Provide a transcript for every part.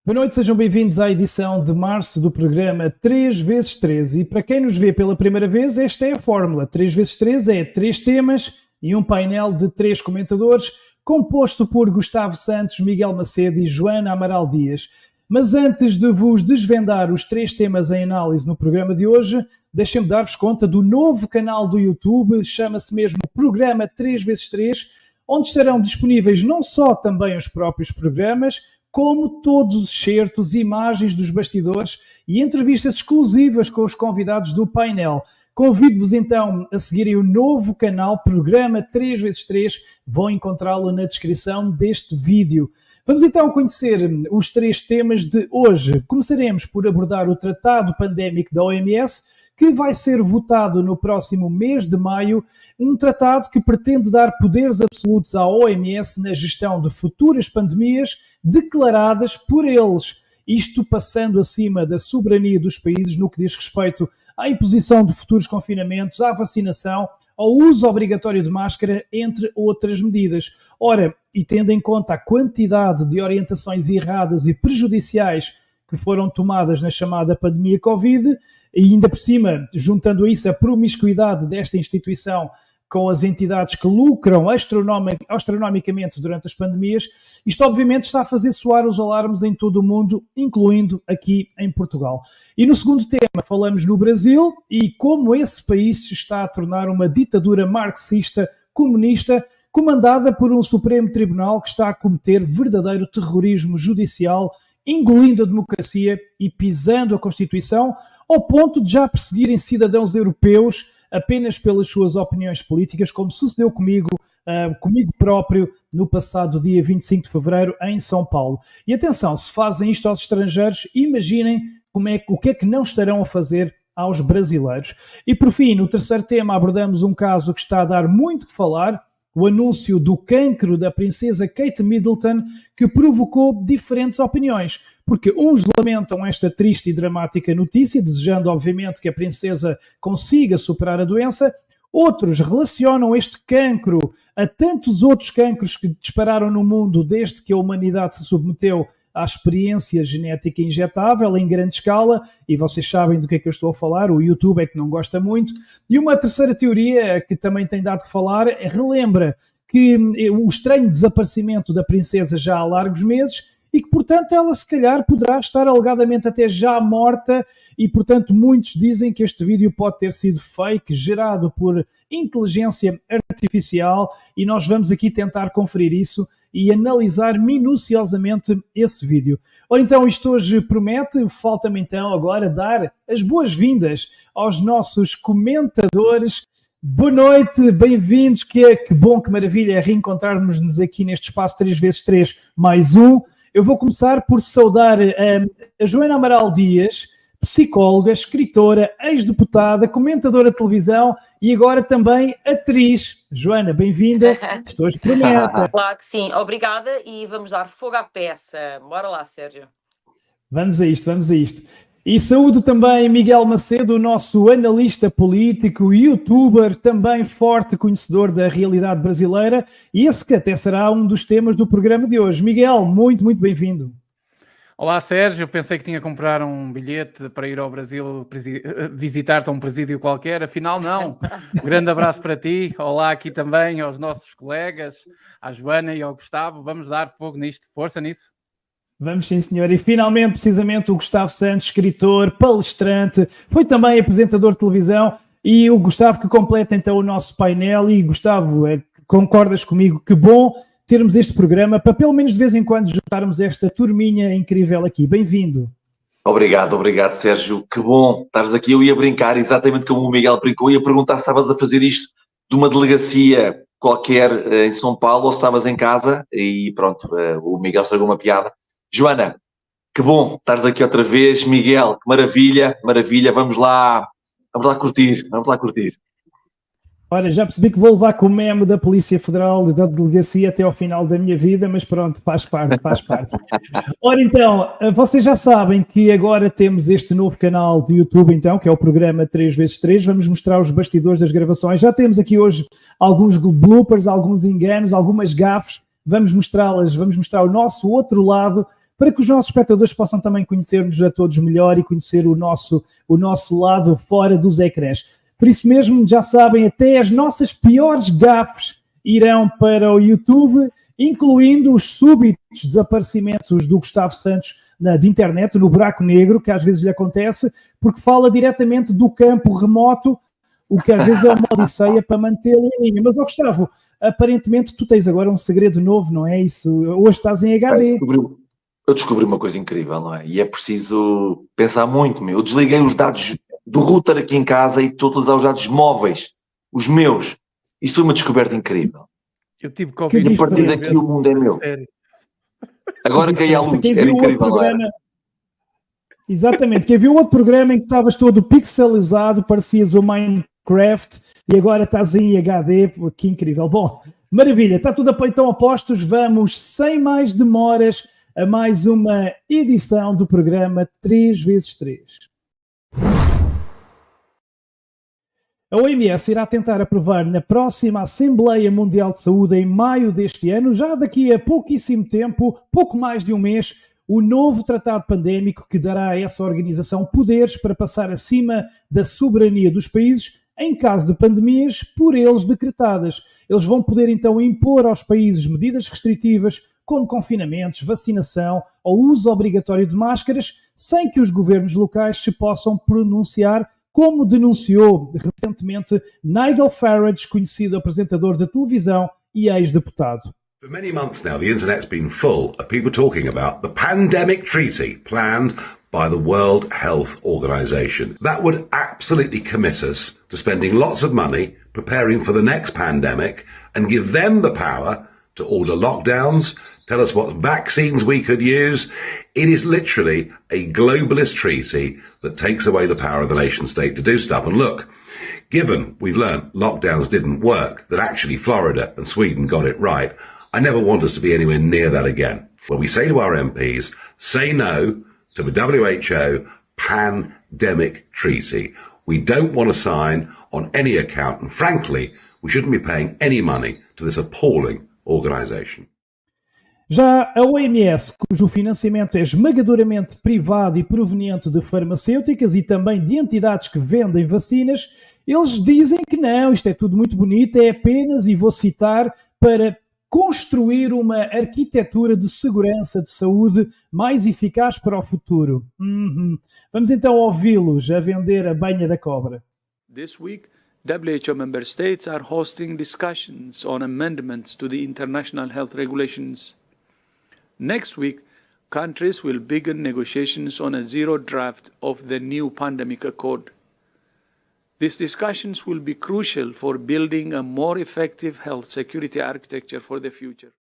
Boa noite, sejam bem-vindos à edição de março do programa 3x3. E para quem nos vê pela primeira vez, esta é a fórmula. 3x3 é 3 temas e um painel de 3 comentadores, composto por Gustavo Santos, Miguel Macedo e Joana Amaral Dias. Mas antes de vos desvendar os 3 temas em análise no programa de hoje, deixem-me dar-vos conta do novo canal do YouTube, chama-se mesmo Programa 3x3, onde estarão disponíveis não só também os próprios programas, como todos os excertos, imagens dos bastidores e entrevistas exclusivas com os convidados do painel. Convido-vos então a seguirem o novo canal Programa 3x3, vão encontrá-lo na descrição deste vídeo. Vamos então conhecer os 3 temas de hoje. Começaremos por abordar o Tratado Pandémico da OMS, que vai ser votado no próximo mês de maio, um tratado que pretende dar poderes absolutos à OMS na gestão de futuras pandemias declaradas por eles. Isto passando acima da soberania dos países no que diz respeito à imposição de futuros confinamentos, à vacinação, ao uso obrigatório de máscara, entre outras medidas. Ora, e tendo em conta a quantidade de orientações erradas e prejudiciais que foram tomadas na chamada pandemia Covid, e ainda por cima, juntando a isso a promiscuidade desta instituição com as entidades que lucram astronomicamente durante as pandemias, isto obviamente está a fazer soar os alarmes em todo o mundo, incluindo aqui em Portugal. E no segundo tema falamos no Brasil e como esse país se está a tornar uma ditadura marxista, comunista, comandada por um Supremo Tribunal que está a cometer verdadeiro terrorismo judicial, engolindo a democracia e pisando a Constituição, ao ponto de já perseguirem cidadãos europeus apenas pelas suas opiniões políticas, como sucedeu comigo próprio, no passado dia 25 de fevereiro, em São Paulo. E atenção, se fazem isto aos estrangeiros, imaginem o que é que não estarão a fazer aos brasileiros. E por fim, no terceiro tema, abordamos um caso que está a dar muito que falar, o anúncio do cancro da princesa Kate Middleton, que provocou diferentes opiniões, porque uns lamentam esta triste e dramática notícia, desejando obviamente que a princesa consiga superar a doença, outros relacionam este cancro a tantos outros cancros que dispararam no mundo desde que a humanidade se submeteu à experiência genética injetável em grande escala, e vocês sabem do que é que eu estou a falar, o YouTube é que não gosta muito. E uma terceira teoria que também tem dado que falar relembra que o estranho desaparecimento da princesa já há largos meses e que, portanto, ela se calhar poderá estar alegadamente até já morta e, portanto, muitos dizem que este vídeo pode ter sido fake, gerado por inteligência artificial, e nós vamos aqui tentar conferir isso e analisar minuciosamente esse vídeo. Ora então, isto hoje promete, falta-me então agora dar as boas-vindas aos nossos comentadores. Boa noite, bem-vindos, que bom, que maravilha reencontrarmos-nos aqui neste espaço 3x3 mais um. Eu vou começar por saudar a Joana Amaral Dias, psicóloga, escritora, ex-deputada, comentadora de televisão e agora também atriz. Joana, bem-vinda. Isto hoje promete. Claro que sim. Obrigada e vamos dar fogo à peça. Bora lá, Sérgio. Vamos a isto, vamos a isto. E saúdo também Miguel Macedo, o nosso analista político, youtuber, também forte conhecedor da realidade brasileira, e esse que até será um dos temas do programa de hoje. Miguel, muito, muito bem-vindo. Olá, Sérgio. Eu pensei que tinha que comprar um bilhete para ir ao Brasil visitar-te a um presídio qualquer, afinal não. Um grande abraço para ti. Olá aqui também aos nossos colegas, à Joana e ao Gustavo. Vamos dar fogo nisto, força nisso. Vamos sim, senhor. E finalmente, precisamente, o Gustavo Santos, escritor, palestrante, foi também apresentador de televisão, e o Gustavo que completa então o nosso painel. E Gustavo, concordas comigo? Que bom termos este programa para pelo menos de vez em quando juntarmos esta turminha incrível aqui. Bem-vindo. Obrigado, Sérgio. Que bom estares aqui. Eu ia brincar exatamente como o Miguel brincou, ia perguntar se estavas a fazer isto de uma delegacia qualquer em São Paulo ou se estavas em casa, e pronto, o Miguel estragou uma piada. Joana, que bom estares aqui outra vez. Miguel, que maravilha, maravilha. Vamos lá curtir. Ora, já percebi que vou levar com o meme da Polícia Federal, da delegacia, até ao final da minha vida, mas pronto, faz parte. Ora então, vocês já sabem que agora temos este novo canal de YouTube, então, que é o programa 3x3, vamos mostrar os bastidores das gravações. Já temos aqui hoje alguns bloopers, alguns enganos, algumas gafes, vamos mostrá-las, vamos mostrar o nosso outro lado, para que os nossos espectadores possam também conhecer-nos a todos melhor e conhecer o nosso lado fora dos ecrãs. Por isso mesmo, já sabem, até as nossas piores gafes irão para o YouTube, incluindo os súbitos desaparecimentos do Gustavo Santos de internet, no buraco negro, que às vezes lhe acontece, porque fala diretamente do campo remoto, o que às vezes é uma odisseia para mantê-lo em linha. Mas, Gustavo, aparentemente tu tens agora um segredo novo, não é isso? Hoje estás em HD. Eu descobri uma coisa incrível, não é? E é preciso pensar muito, meu. Eu desliguei os dados do router aqui em casa e estou a utilizar os dados móveis, os meus. Isso foi uma descoberta incrível. Eu tive Covid. E a partir daqui o mundo é meu. Agora que aí há luz, era incrível, não era? Exatamente. Quem viu outro programa em que estavas todo pixelizado, parecias o Minecraft, e agora estás em HD, que incrível. Bom, maravilha, está tudo então a postos, vamos sem mais demoras a mais uma edição do programa 3x3. A OMS irá tentar aprovar na próxima Assembleia Mundial de Saúde, em maio deste ano, já daqui a pouquíssimo tempo, pouco mais de um mês, o novo tratado pandémico que dará a essa organização poderes para passar acima da soberania dos países em caso de pandemias por eles decretadas. Eles vão poder então impor aos países medidas restritivas como confinamentos, vacinação ou uso obrigatório de máscaras, sem que os governos locais se possam pronunciar, como denunciou recentemente Nigel Farage, conhecido apresentador de televisão e ex-deputado. For many months now, the internet's been full of people talking about the pandemic treaty planned by the World Health Organization. That would absolutely commit us to spending lots of money preparing for the next pandemic and give them the power to order lockdowns, tell us what vaccines we could use. It is literally a globalist treaty that takes away the power of the nation state to do stuff. And look, given we've learned lockdowns didn't work, that actually Florida and Sweden got it right, I never want us to be anywhere near that again. Where we say to our MPs, say no to the WHO pandemic treaty. We don't want to sign on any account, and frankly, we shouldn't be paying any money to this appalling organisation. Já a OMS, cujo financiamento é esmagadoramente privado e proveniente de farmacêuticas e também de entidades que vendem vacinas, eles dizem que não, isto é tudo muito bonito, é apenas, e vou citar, para construir uma arquitetura de segurança de saúde mais eficaz para o futuro. Vamos então ouvi-los a vender a banha da cobra. This week, WHO member states are hosting discussions on amendments to the international health regulations. Next week, countries will begin negotiations on a zero draft of the new pandemic accord. These discussions will be crucial for building a more effective health security architecture for the future.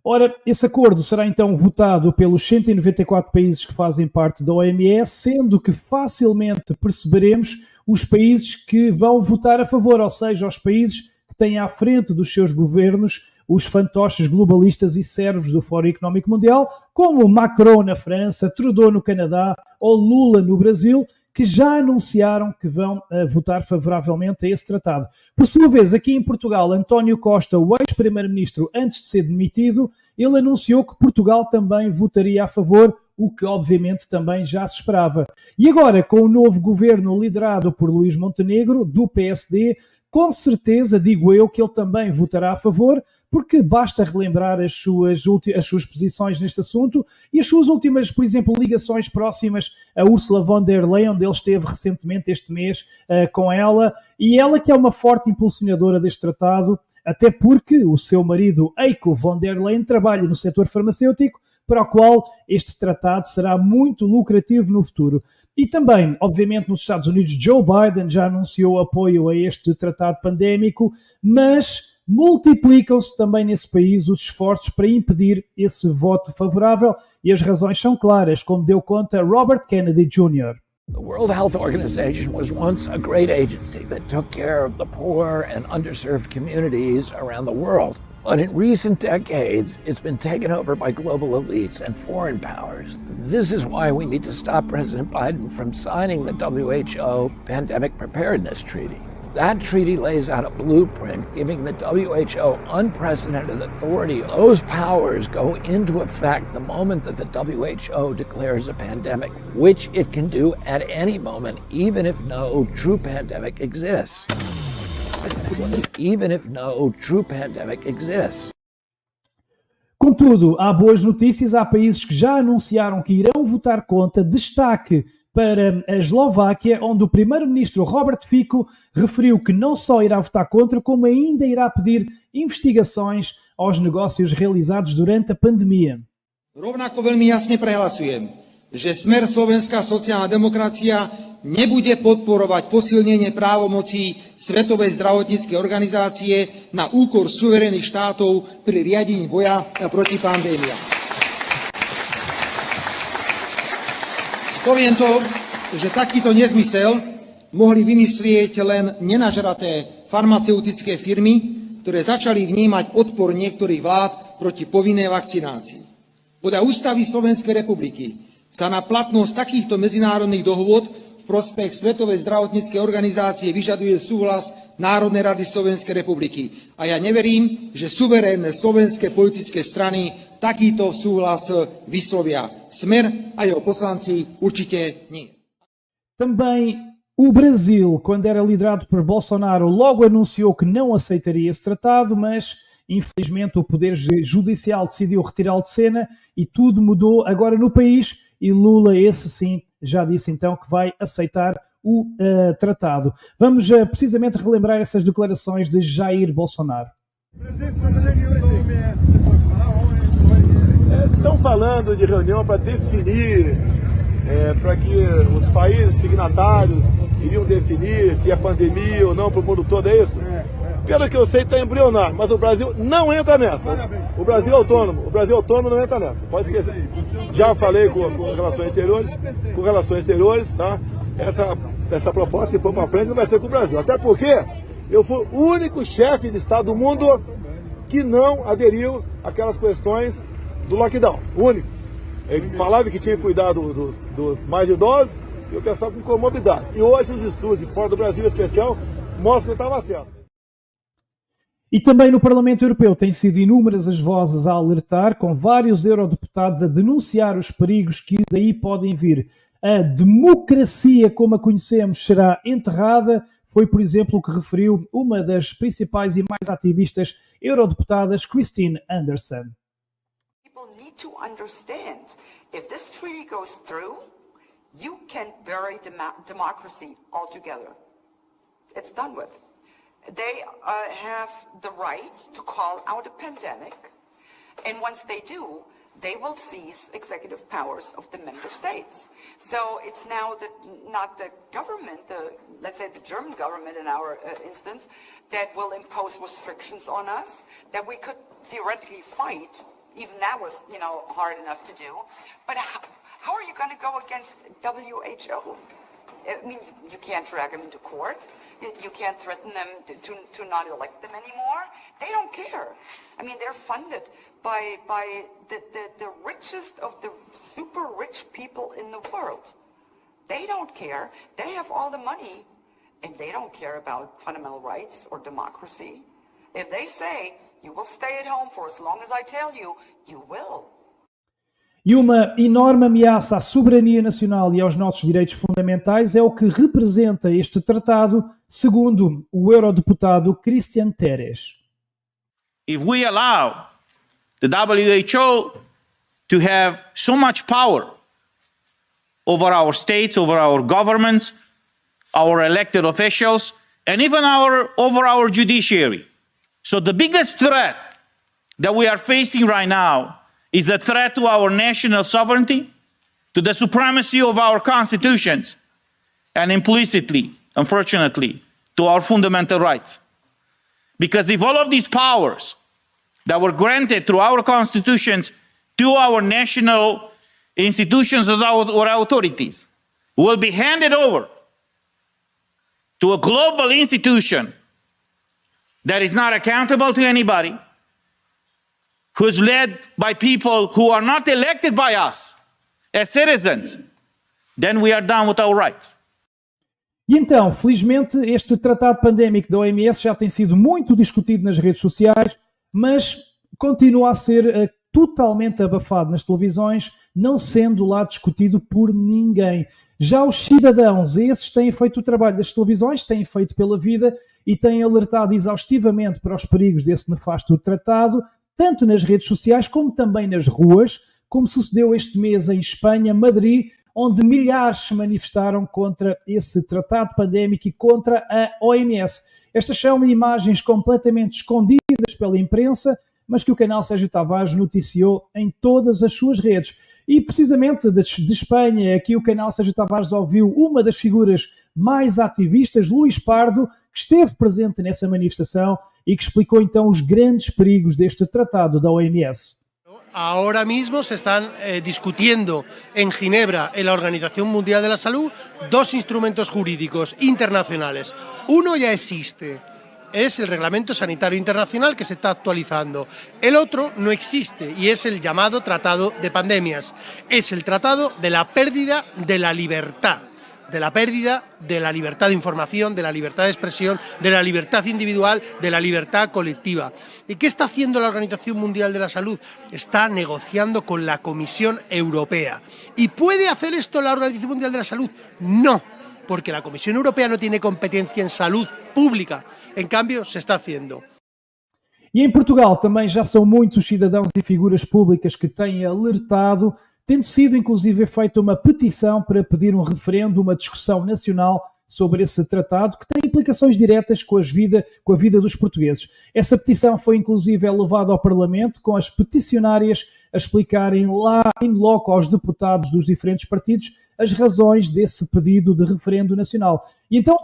Ora, esse acordo será então votado pelos 194 países que fazem parte da OMS, sendo que facilmente perceberemos os países que vão votar a favor, ou seja, os países que têm à frente dos seus governos os fantoches globalistas e servos do Fórum Económico Mundial, como Macron na França, Trudeau no Canadá ou Lula no Brasil, que já anunciaram que vão votar favoravelmente a esse tratado. Por sua vez, aqui em Portugal, António Costa, o ex-primeiro-ministro, antes de ser demitido, ele anunciou que Portugal também votaria a favor, o que obviamente também já se esperava. E agora, com o novo governo liderado por Luís Montenegro, do PSD, com certeza, digo eu, que ele também votará a favor, porque basta relembrar as suas posições neste assunto e as suas últimas, por exemplo, ligações próximas a Ursula von der Leyen, onde ele esteve recentemente este mês com ela, e ela que é uma forte impulsionadora deste tratado, até porque o seu marido, Eiko von der Leyen, trabalha no setor farmacêutico, para o qual este tratado será muito lucrativo no futuro. E também, obviamente, nos Estados Unidos, Joe Biden já anunciou apoio a este tratado pandémico, mas multiplicam-se também nesse país os esforços para impedir esse voto favorável, e as razões são claras, como deu conta Robert Kennedy Jr. The World Health Organization was once a great agency that took care of the poor and underserved communities around the world. But in recent decades, it's been taken over by global elites and foreign powers. This is why we need to stop President Biden from signing the WHO Pandemic Preparedness Treaty. That treaty lays out a blueprint giving the WHO unprecedented authority. Those powers go into effect the moment that the WHO declares a pandemic, which it can do at any moment, even if no true pandemic exists. Even if no true pandemic exists. Contudo, há boas notícias. Há países que já anunciaram que irão votar contra. Destaque para a Eslováquia, onde o primeiro-ministro Robert Fico referiu que não só irá votar contra, como ainda irá pedir investigações aos negócios realizados durante a pandemia. Rovnako veľmi jasne prehlasujem, že Smer Slovenská sociálna demokracia nebude podporovať posilnenie právomocí Svetovej zdravotníckej organizácie na úkor suverénnych štátov pri riadení boja proti pandémiám. Poviem to, že takýto nezmysel mohli vymyslieť len nenažraté farmaceutické firmy, ktoré začali vnímať odpor niektorých vlád proti povinnej vakcinácii. Podľa Ústavy Slovenskej republiky sa na platnosť takýchto medzinárodných dohôd v prospech Svetovej zdravotníckej organizácie vyžaduje súhlas Národnej rady Slovenskej republiky. A ja neverím, že suverénne slovenské politické strany takýto súhlas vyslovia. Smer a jeho poslanci určite nie. Também o Brasil, quando era liderado por Bolsonaro, logo anunciou que não aceitaria esse tratado, mas infelizmente o Poder Judicial decidiu retirá-lo de cena e tudo mudou agora no país e Lula, esse sim, já disse então que vai aceitar o tratado. Vamos precisamente relembrar essas declarações de Jair Bolsonaro. Estão falando de reunião para definir, para que os países signatários iriam definir se é pandemia ou não para o mundo todo, é isso? Pelo que eu sei, está embrionário, mas o Brasil não entra nessa. O Brasil é autônomo não entra nessa. Pode esquecer. Já falei com relações exteriores, tá? Essa proposta, se for para frente, não vai ser com o Brasil. Até porque eu fui o único chefe de Estado do mundo que não aderiu àquelas questões do lockdown. O único. Ele falava que tinha cuidado dos mais idosos e o pessoal com comorbidade. E hoje os estudos fora do Brasil, em especial, mostram que estava certo. E também no Parlamento Europeu têm sido inúmeras as vozes a alertar, com vários eurodeputados a denunciar os perigos que daí podem vir. A democracia, como a conhecemos, será enterrada. Foi, por exemplo, o que referiu uma das principais e mais ativistas eurodeputadas, Christine Anderson. People need to understand, if this treaty goes through, you can bury democracy altogether. It's done with. They have the right to call out a pandemic, and once they do, they will seize executive powers of the member states. So it's now not the government, let's say the German government in our instance, that will impose restrictions on us that we could theoretically fight. Even that was, hard enough to do. But how are you going to go against WHO? I mean, you can't drag them into court. You can't threaten them to not elect them anymore. They don't care. I mean, they're funded by the richest of the super rich people in the world. They don't care. They have all the money, and they don't care about fundamental rights or democracy. If they say, you will stay at home for as long as I tell you, you will. E uma enorme ameaça à soberania nacional e aos nossos direitos fundamentais é o que representa este tratado, segundo o eurodeputado Christian Terres. If we allow the WHO to have so much power over our states, over our governments, our elected officials, and even over our judiciary. So the biggest threat that we are facing right now is a threat to our national sovereignty, to the supremacy of our constitutions, and implicitly, unfortunately, to our fundamental rights. Because if all of these powers that were granted through our constitutions to our national institutions or authorities will be handed over to a global institution that is not accountable to anybody, who's led by people who are not elected by us as citizens, then we are done with our rights. E então, felizmente, este tratado pandémico da OMS já tem sido muito discutido nas redes sociais, mas continua a ser totalmente abafado nas televisões, não sendo lá discutido por ninguém. Já os cidadãos, esses têm feito o trabalho das televisões, têm feito pela vida e têm alertado exaustivamente para os perigos desse nefasto tratado, tanto nas redes sociais como também nas ruas, como sucedeu este mês em Espanha, Madrid, onde milhares se manifestaram contra esse tratado pandémico e contra a OMS. Estas são imagens completamente escondidas pela imprensa, mas que o canal Sérgio Tavares noticiou em todas as suas redes. E precisamente de Espanha, aqui o canal Sérgio Tavares ouviu uma das figuras mais ativistas, Luís Pardo, que esteve presente nessa manifestação e que explicou então os grandes perigos deste tratado da OMS. Ahora mismo se están discutiendo en Ginebra, en la Organización Mundial de la Salud, dos instrumentos jurídicos internacionales. Uno ya existe, es el Reglamento Sanitario Internacional que se está actualizando. El otro no existe y es el llamado Tratado de Pandemias. Es el tratado de la pérdida de la libertad. De la pérdida de la libertad de información, de la libertad de expresión, de la libertad individual, de la libertad colectiva. ¿Y qué está haciendo la Organización Mundial de la Salud? Está negociando con la Comisión Europea. ¿Y puede hacer esto la Organización Mundial de la Salud? No, porque la Comisión Europea no tiene competencia en salud pública. En cambio, se está haciendo. E em Portugal também já são muitos os cidadãos e figuras públicas que têm alertado, tendo sido inclusive feita uma petição para pedir um referendo, uma discussão nacional sobre esse tratado que tem implicações diretas com a vida dos portugueses. Essa petição foi inclusive levada ao Parlamento, com as peticionárias a explicarem lá in loco aos deputados dos diferentes partidos as razões desse pedido de referendo nacional. E então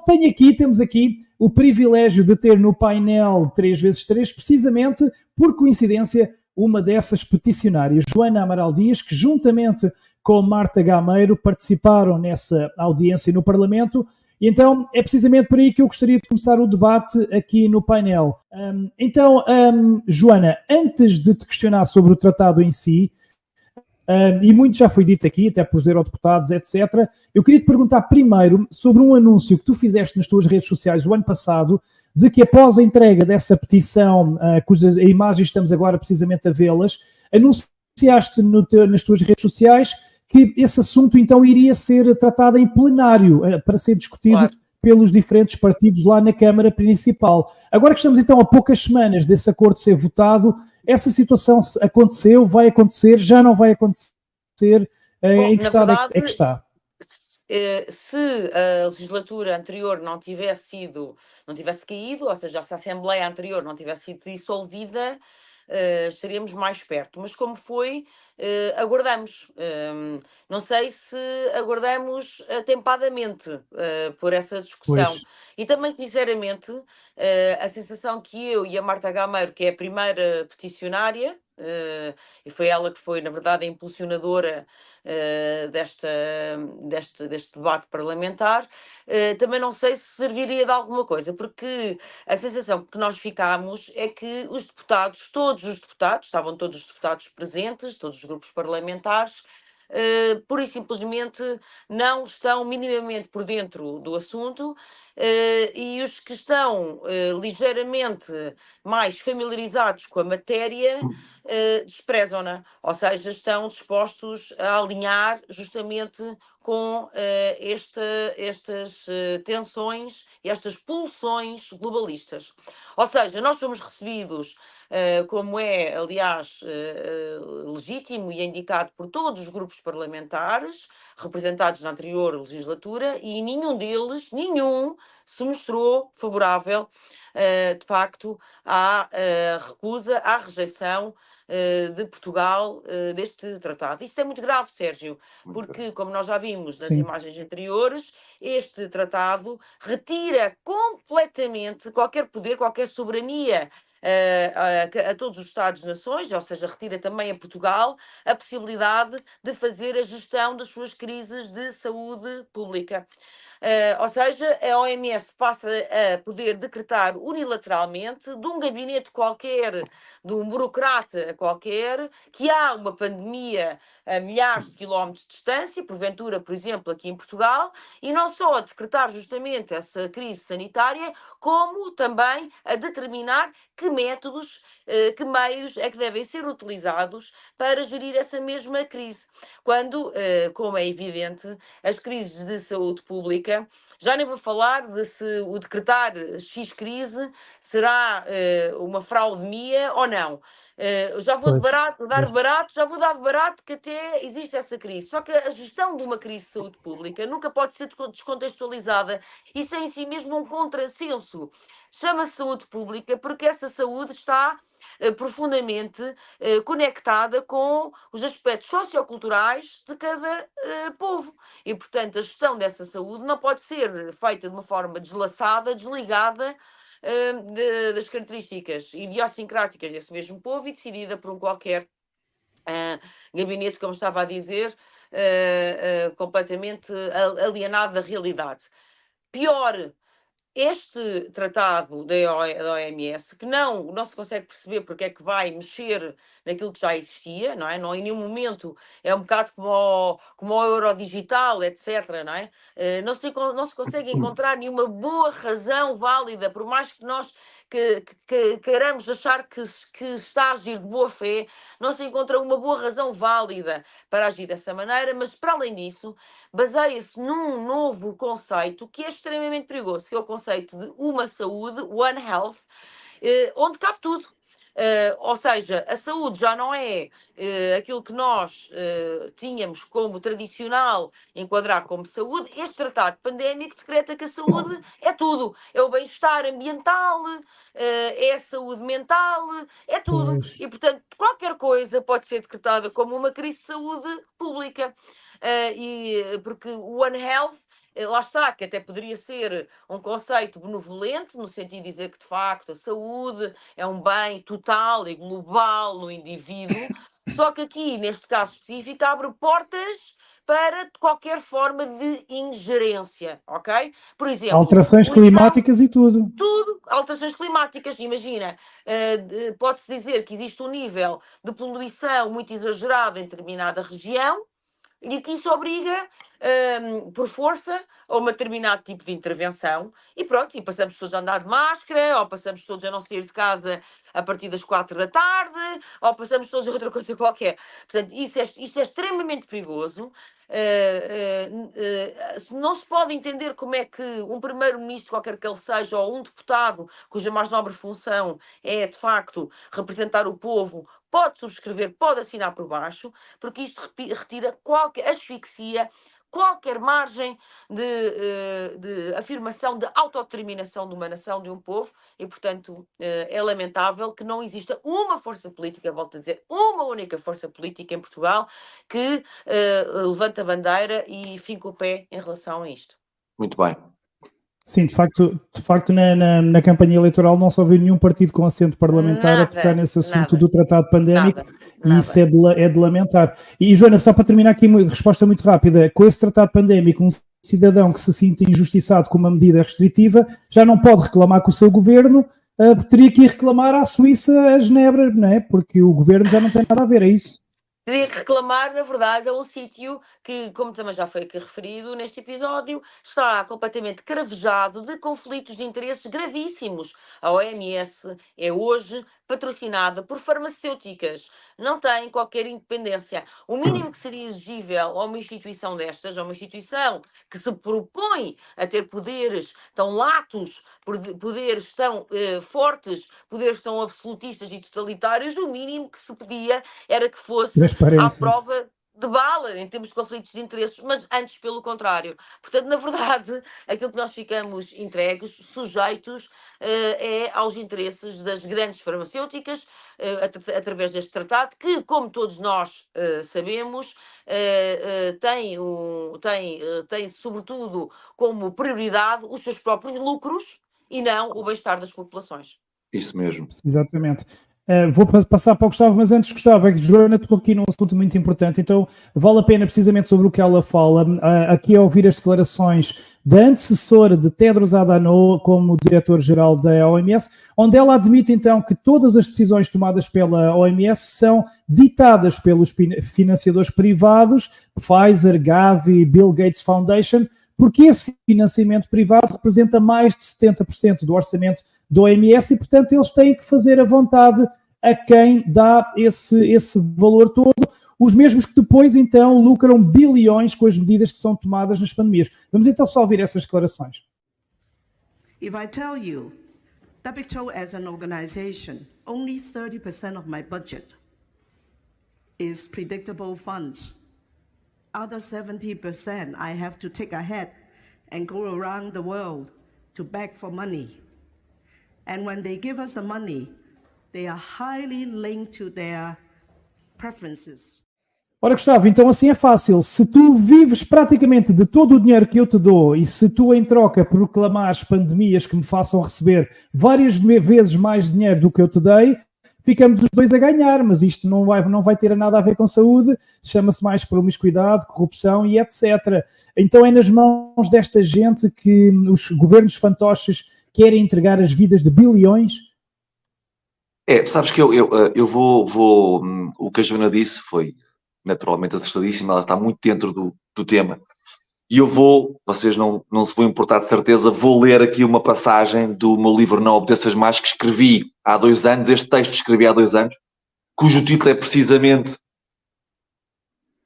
temos aqui o privilégio de ter no painel 3x3, precisamente por coincidência, uma dessas peticionárias, Joana Amaral Dias, que juntamente com Marta Gameiro participaram nessa audiência no Parlamento. E então é precisamente por aí que eu gostaria de começar o debate aqui no painel. Joana, antes de te questionar sobre o tratado em si, e muito já foi dito aqui, até pelos eurodeputados, etc., eu queria te perguntar primeiro sobre um anúncio que tu fizeste nas tuas redes sociais o ano passado, de que após a entrega dessa petição, cujas imagens estamos agora precisamente a vê-las, anunciaste nas tuas redes sociais que esse assunto então iria ser tratado em plenário, para ser discutido pelos diferentes partidos lá na Câmara Principal. Agora que estamos então a poucas semanas desse acordo ser votado, essa situação aconteceu, vai acontecer, já não vai acontecer? Em que estado é que está? Se a legislatura anterior não tivesse caído, ou seja, se a Assembleia anterior não tivesse sido dissolvida, estaríamos mais perto. Mas como foi, aguardamos. Não sei se aguardamos atempadamente por essa discussão. Pois. E também, sinceramente, a sensação que eu e a Marta Gameiro, que é a primeira peticionária, e foi ela que foi, na verdade, a impulsionadora deste debate parlamentar, também não sei se serviria de alguma coisa, porque a sensação que nós ficámos é que os deputados, todos os deputados, estavam todos os deputados presentes, todos os grupos parlamentares, pura e simplesmente não estão minimamente por dentro do assunto, e os que estão ligeiramente mais familiarizados com a matéria desprezam-na, ou seja, estão dispostos a alinhar justamente com estas tensões e estas pulsões globalistas. Ou seja, nós somos recebidos, como é, aliás, legítimo e indicado por todos os grupos parlamentares representados na anterior legislatura, e nenhum deles, se mostrou favorável, de facto, à recusa, à rejeição de Portugal deste tratado. Isto é muito grave, Sérgio, porque, como nós já vimos nas imagens anteriores, este tratado retira completamente qualquer poder, qualquer soberania a todos os Estados-nações, ou seja, retira também a Portugal a possibilidade de fazer a gestão das suas crises de saúde pública. Ou seja, a OMS passa a poder decretar unilateralmente de um gabinete qualquer, de um burocrata qualquer, que há uma pandemia a milhares de quilómetros de distância, porventura, por exemplo, aqui em Portugal, e não só a decretar justamente essa crise sanitária, como também a determinar que métodos, que meios é que devem ser utilizados para gerir essa mesma crise. Quando, como é evidente, as crises de saúde pública, já nem vou falar de se o decretar X crise será uma fraudemia ou não. Já vou de barato, dar de barato, já vou dar de barato que até existe essa crise. Só que a gestão de uma crise de saúde pública nunca pode ser descontextualizada. Isso é em si mesmo um contrassenso. Chama-se saúde pública porque essa saúde está profundamente conectada com os aspectos socioculturais de cada povo. E, portanto, a gestão dessa saúde não pode ser feita de uma forma deslaçada, desligada das características idiosincráticas desse mesmo povo e decidida por um qualquer gabinete, como estava a dizer, completamente alienado da realidade. Pior, este tratado da OMS, que não se consegue perceber porque é que vai mexer naquilo que já existia, não é? Não, em nenhum momento é um bocado como o euro digital, etc., não é? Não se consegue encontrar nenhuma boa razão válida, por mais que nós que queiramos achar que está a agir de boa fé, não se encontra uma boa razão válida para agir dessa maneira, mas para além disso, baseia-se num novo conceito que é extremamente perigoso, que é o conceito de uma saúde, One Health, onde cabe tudo. Ou seja, a saúde já não é aquilo que nós tínhamos como tradicional enquadrar como saúde. Este tratado pandémico decreta que a saúde é tudo. É o bem-estar ambiental, é a saúde mental, é tudo. E, portanto, qualquer coisa pode ser decretada como uma crise de saúde pública. Porque o One Health, lá está, que até poderia ser um conceito benevolente, no sentido de dizer que, de facto, a saúde é um bem total e global no indivíduo, só que aqui, neste caso específico, abre portas para qualquer forma de ingerência, ok? Por exemplo... Alterações climáticas e tudo. Tudo, alterações climáticas, imagina, pode-se dizer que existe um nível de poluição muito exagerado em determinada região, e que isso obriga, por força, a um determinado tipo de intervenção. E pronto, e passamos todos a andar de máscara, ou passamos todos a não sair de casa a partir das 4 da tarde, ou passamos todos a outra coisa qualquer. Portanto, isto é extremamente perigoso. Não se pode entender como é que um primeiro-ministro, qualquer que ele seja, ou um deputado, cuja mais nobre função é, de facto, representar o povo, pode subscrever, pode assinar por baixo, porque isto retira asfixia qualquer margem de afirmação de autodeterminação de uma nação, de um povo, e, portanto, é lamentável que não exista uma força política, volto a dizer, uma única força política em Portugal que levante a bandeira e finque o pé em relação a isto. Muito bem. Sim, de facto na campanha eleitoral não se ouviu nenhum partido com assento parlamentar a tocar nesse assunto do tratado pandémico e isso é de lamentar. E, Joana, só para terminar aqui uma resposta muito rápida, com esse tratado pandémico, um cidadão que se sinta injustiçado com uma medida restritiva já não pode reclamar com o seu governo, teria que ir reclamar à Suíça, a Genebra, não é? Porque o governo já não tem nada a ver, é isso? Teria que reclamar, na verdade, a um sítio que, como também já foi aqui referido neste episódio, está completamente cravejado de conflitos de interesses gravíssimos. A OMS é hoje patrocinada por farmacêuticas, não tem qualquer independência. O mínimo que seria exigível a uma instituição destas, a uma instituição que se propõe a ter poderes tão latos, poderes tão fortes, poderes tão absolutistas e totalitários, o mínimo que se pedia era que fosse à prova de bala em termos de conflitos de interesses, mas antes pelo contrário. Portanto, na verdade, aquilo que nós ficamos entregues, sujeitos, é aos interesses das grandes farmacêuticas, através deste tratado, que, como todos nós sabemos, tem sobretudo como prioridade os seus próprios lucros e não o bem-estar das populações. Isso mesmo. Exatamente. Vou passar para o Gustavo, mas antes, Gustavo, é que Joana tocou aqui num assunto muito importante, então vale a pena, precisamente sobre o que ela fala, aqui a ouvir as declarações da antecessora de Tedros Adhanom como diretor-geral da OMS, onde ela admite então que todas as decisões tomadas pela OMS são ditadas pelos financiadores privados, Pfizer, Gavi, Bill Gates Foundation, porque esse financiamento privado representa mais de 70% do orçamento da OMS e, portanto, eles têm que fazer a vontade a quem dá esse valor todo, os mesmos que depois, então, lucram bilhões com as medidas que são tomadas nas pandemias. Vamos então só ouvir essas declarações. If I tell you, WHO as an organization, only 30% of my budget is predictable funds. Other 70% I have to take ahead and go around the world to beg for money. And when they give us the money, they are highly linked to their preferences. Ora, Gustavo, então assim é fácil. Se tu vives praticamente de todo o dinheiro que eu te dou e se tu em troca proclamares pandemias que me façam receber várias vezes mais dinheiro do que eu te dei, ficamos os dois a ganhar, mas isto não vai ter nada a ver com saúde, chama-se mais promiscuidade, corrupção e etc. Então é nas mãos desta gente que os governos fantoches querem entregar as vidas de bilhões? Sabes que eu vou o que a Joana disse foi naturalmente acertadíssimo, ela está muito dentro do tema. E eu vocês não se vão importar de certeza, vou ler aqui uma passagem do meu livro Não Obedeças Mais, que escrevi há 2 anos, este texto escrevi há 2 anos, cujo título é precisamente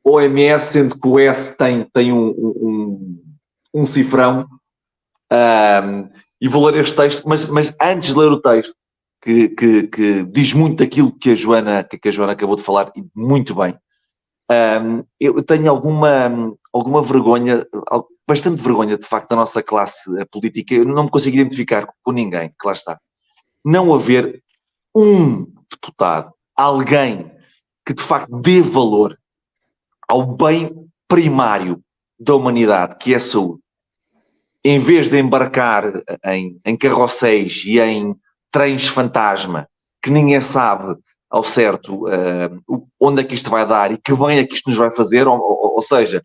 OMS, sendo que o S tem um cifrão, e vou ler este texto, mas antes de ler o texto, que diz muito daquilo que a Joana acabou de falar, e muito bem, eu tenho alguma vergonha, bastante vergonha de facto da nossa classe política. Eu não me consigo identificar com ninguém, que lá está. Não haver um deputado, alguém que de facto dê valor ao bem primário da humanidade, que é a saúde. Em vez de embarcar em carrosséis e em trens fantasma, que ninguém sabe ao certo onde é que isto vai dar e que bem é que isto nos vai fazer, ou seja,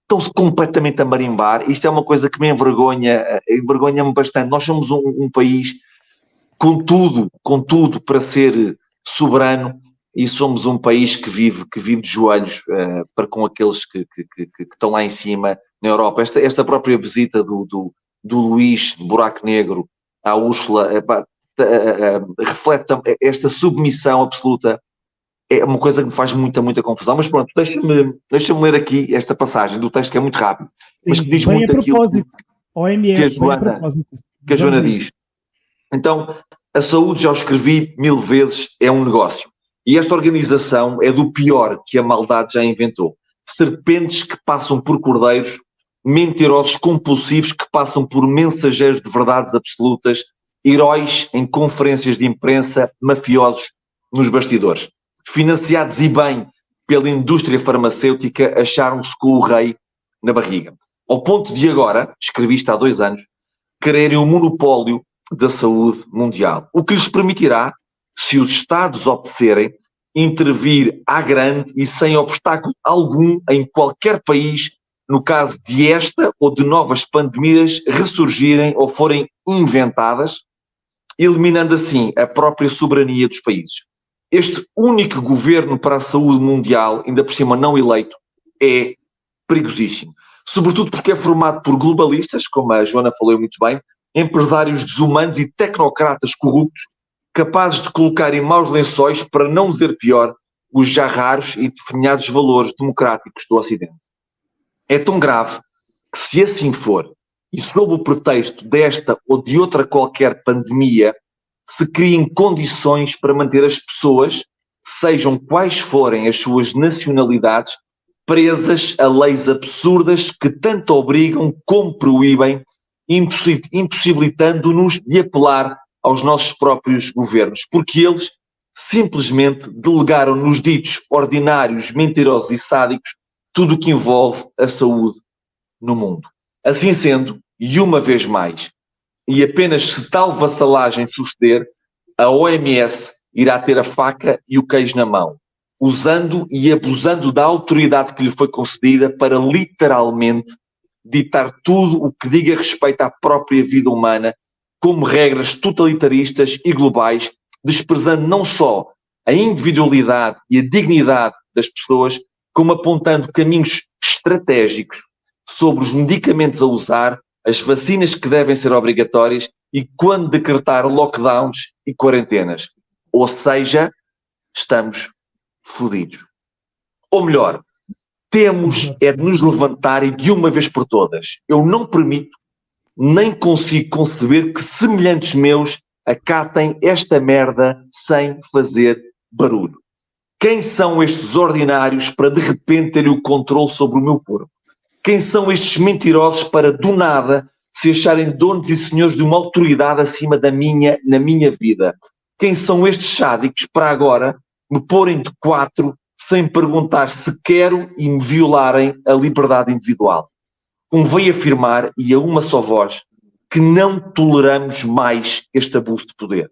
estão-se completamente a marimbar. Isto é uma coisa que me envergonha-me bastante. Nós somos um país com tudo para ser soberano, e somos um país que vive de joelhos para com aqueles que estão lá em cima na Europa. Esta própria visita do Luís, Buraco Negro, à Úrsula, reflete esta submissão absoluta. É uma coisa que me faz muita confusão. Mas pronto, deixa-me ler aqui esta passagem do texto, que é muito rápido, mas que diz bem muito a propósito. aquilo que a Joana diz. Então, a saúde, já o escrevi 1000 vezes, é um negócio. E esta organização é do pior que a maldade já inventou. Serpentes que passam por cordeiros, mentirosos compulsivos que passam por mensageiros de verdades absolutas, heróis em conferências de imprensa, mafiosos nos bastidores. Financiados e bem pela indústria farmacêutica, acharam-se com o rei na barriga. Ao ponto de agora, escrevi isto há 2 anos, quererem o monopólio da saúde mundial. O que lhes permitirá, se os Estados obedecerem, intervir à grande e sem obstáculo algum em qualquer país, no caso de esta ou de novas pandemias ressurgirem ou forem inventadas, eliminando assim a própria soberania dos países. Este único governo para a saúde mundial, ainda por cima não eleito, é perigosíssimo. Sobretudo porque é formado por globalistas, como a Joana falou muito bem, empresários desumanos e tecnocratas corruptos, capazes de colocar em maus lençóis, para não dizer pior, os já raros e definhados valores democráticos do Ocidente. É tão grave que, se assim for, e sob o pretexto desta ou de outra qualquer pandemia, se criem condições para manter as pessoas, sejam quais forem as suas nacionalidades, presas a leis absurdas que tanto obrigam como proíbem, impossibilitando-nos de apelar aos nossos próprios governos, porque eles simplesmente delegaram nos ditos ordinários, mentirosos e sádicos tudo o que envolve a saúde no mundo. Assim sendo, e uma vez mais, e apenas se tal vassalagem suceder, a OMS irá ter a faca e o queijo na mão, usando e abusando da autoridade que lhe foi concedida para literalmente ditar tudo o que diga respeito à própria vida humana, como regras totalitaristas e globais, desprezando não só a individualidade e a dignidade das pessoas, como apontando caminhos estratégicos sobre os medicamentos a usar, as vacinas que devem ser obrigatórias e quando decretar lockdowns e quarentenas. Ou seja, estamos fodidos. Ou melhor, temos é de nos levantar e de uma vez por todas. Eu não permito, nem consigo conceber que semelhantes meus acatem esta merda sem fazer barulho. Quem são estes ordinários para de repente terem o controle sobre o meu corpo? Quem são estes mentirosos para do nada se acharem donos e senhores de uma autoridade acima na minha vida? Quem são estes sádicos para agora me porem de quatro sem perguntar se quero e me violarem a liberdade individual? Convém afirmar, e a uma só voz, que não toleramos mais este abuso de poder.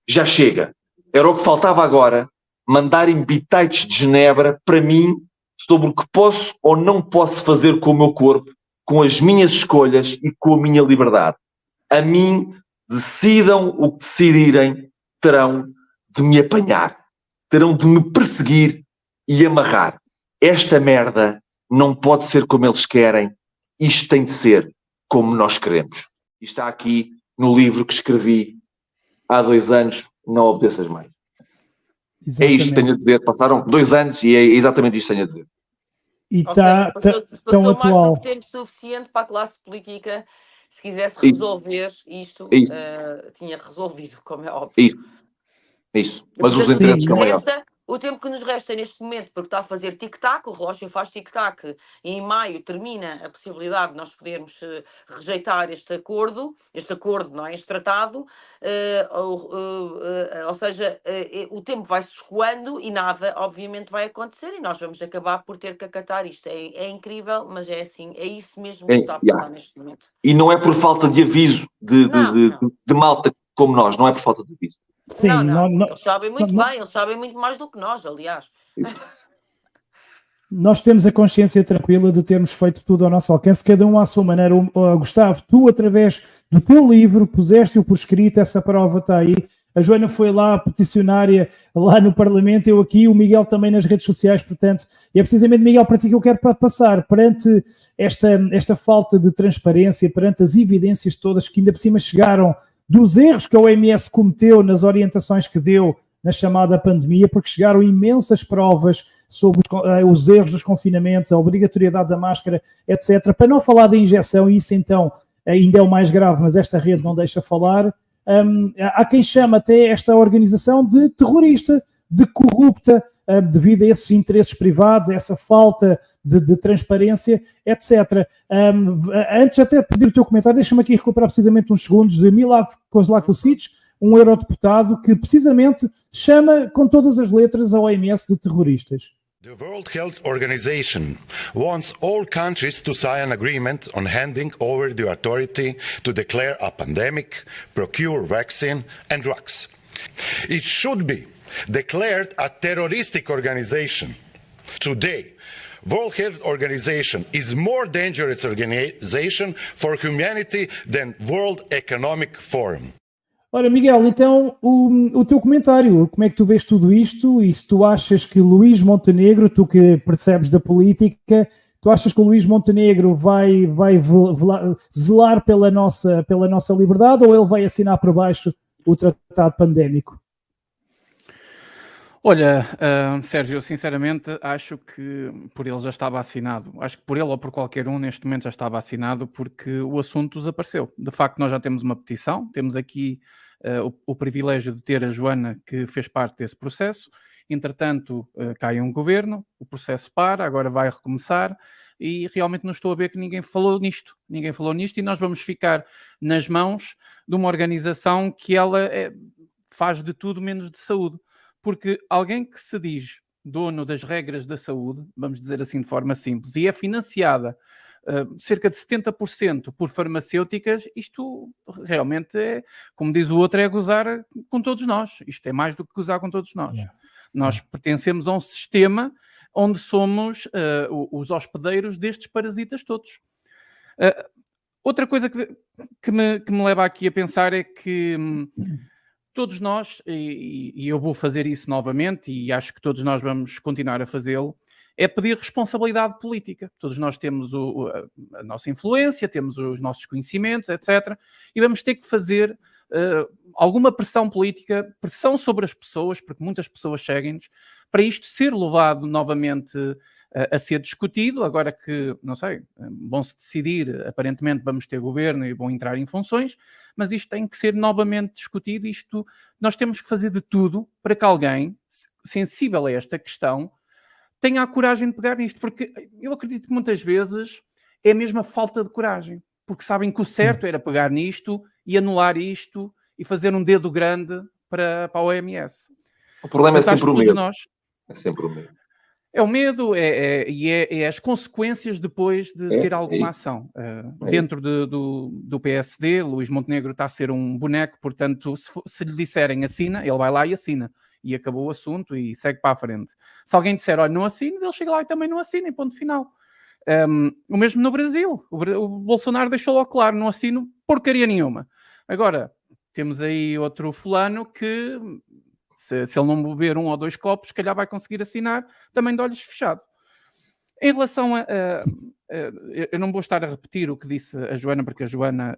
Já chega. Era o que faltava agora, mandarem bitites de Genebra para mim sobre o que posso ou não posso fazer com o meu corpo, com as minhas escolhas e com a minha liberdade. A mim, decidam o que decidirem, terão de me apanhar, terão de me perseguir e amarrar. Esta merda não pode ser como eles querem, isto tem de ser como nós queremos. E está aqui no livro que escrevi há 2 anos, Não Obedeças Mais. Exatamente. É isto que tenho a dizer. Passaram 2 anos e é exatamente isto que tenho a dizer. E está tão atual. Mais do que tempo suficiente para a classe política, se quisesse resolver isto, tinha resolvido, como é óbvio. Isso. Mas os interesses são maiores. O tempo que nos resta neste momento, porque está a fazer tic-tac, o relógio faz tic-tac, e em maio termina a possibilidade de nós podermos rejeitar este acordo, não é? Este tratado, ou seja, o tempo vai-se escoando e nada, obviamente, vai acontecer e nós vamos acabar por ter que acatar isto. É incrível, mas é assim, é isso mesmo que está a passar neste momento. E não é por falta de aviso de malta como nós, não é por falta de aviso. Sim, não. Eles sabem muito bem, eles sabem muito mais do que nós, aliás. Nós temos a consciência tranquila de termos feito tudo ao nosso alcance, cada um à sua maneira. Gustavo, tu, através do teu livro, puseste-o por escrito, essa prova está aí. A Joana foi lá, peticionária, lá no Parlamento, eu aqui, o Miguel também nas redes sociais, portanto, é precisamente, Miguel, para ti que eu quero passar, perante esta falta de transparência, perante as evidências todas que ainda por cima chegaram dos erros que a OMS cometeu nas orientações que deu na chamada pandemia, porque chegaram imensas provas sobre os erros dos confinamentos, a obrigatoriedade da máscara, etc. Para não falar da injeção, e isso então ainda é o mais grave, mas esta rede não deixa falar, há quem chama até esta organização de terrorista, de corrupta, devido a esses interesses privados, a essa falta de transparência, etc. Antes até de pedir o teu comentário, deixa-me aqui recuperar precisamente uns segundos de Milav Kozlakosic, um eurodeputado que precisamente chama com todas as letras a OMS de terroristas. The World Health Organization wants all countries to sign an agreement on handing over the authority to declare a pandemic, procure vaccine and drugs. It should be declared a terroristic organization. Today, World Health Organization is more dangerous organization for humanity than World Economic Forum. Ora, Miguel, então o teu comentário, como é que tu vês tudo isto e se tu achas que Luís Montenegro, tu que percebes da política, tu achas que o Luís Montenegro vai zelar pela nossa liberdade ou ele vai assinar por baixo o tratado pandémico? Olha, Sérgio, eu sinceramente acho que por ele já estava assinado. Acho que por ele ou por qualquer um neste momento já estava assinado porque o assunto desapareceu. De facto, nós já temos uma petição, temos aqui o privilégio de ter a Joana que fez parte desse processo. Entretanto, cai um governo, o processo para, agora vai recomeçar e realmente não estou a ver que ninguém falou nisto. Ninguém falou nisto e nós vamos ficar nas mãos de uma organização que ela faz de tudo menos de saúde. Porque alguém que se diz dono das regras da saúde, vamos dizer assim de forma simples, e é financiada cerca de 70% por farmacêuticas, isto realmente é, como diz o outro, é gozar com todos nós. Isto é mais do que gozar com todos nós. Nós pertencemos a um sistema onde somos os hospedeiros destes parasitas todos. Outra coisa que me leva aqui a pensar é que todos nós, e eu vou fazer isso novamente, e acho que todos nós vamos continuar a fazê-lo, é pedir responsabilidade política. Todos nós temos a nossa influência, temos os nossos conhecimentos, etc. E vamos ter que fazer alguma pressão política, pressão sobre as pessoas, porque muitas pessoas seguem-nos, para isto ser levado novamente a ser discutido. Agora que, não sei, vão-se decidir, aparentemente vamos ter governo e vão entrar em funções, mas isto tem que ser novamente discutido. Nós temos que fazer de tudo para que alguém sensível a esta questão tenha a coragem de pegar nisto, porque eu acredito que muitas vezes é mesmo a falta de coragem, porque sabem que o certo era pegar nisto e anular isto e fazer um dedo grande para a OMS. O problema Portanto, é sempre o medo. nós, É sempre o medo. é o medo e as consequências depois de ter alguma ação. Dentro do PSD, Luís Montenegro está a ser um boneco, portanto, se lhe disserem assina, ele vai lá e assina. E acabou o assunto e segue para a frente. Se alguém disser, olha, não assines, ele chega lá e também não assina, em ponto final. O mesmo no Brasil. O Bolsonaro deixou logo claro, não assino porcaria nenhuma. Agora, temos aí outro fulano que, se ele não beber 1 ou 2 copos, se calhar vai conseguir assinar, também de olhos fechados. Em relação eu não vou estar a repetir o que disse a Joana, porque a Joana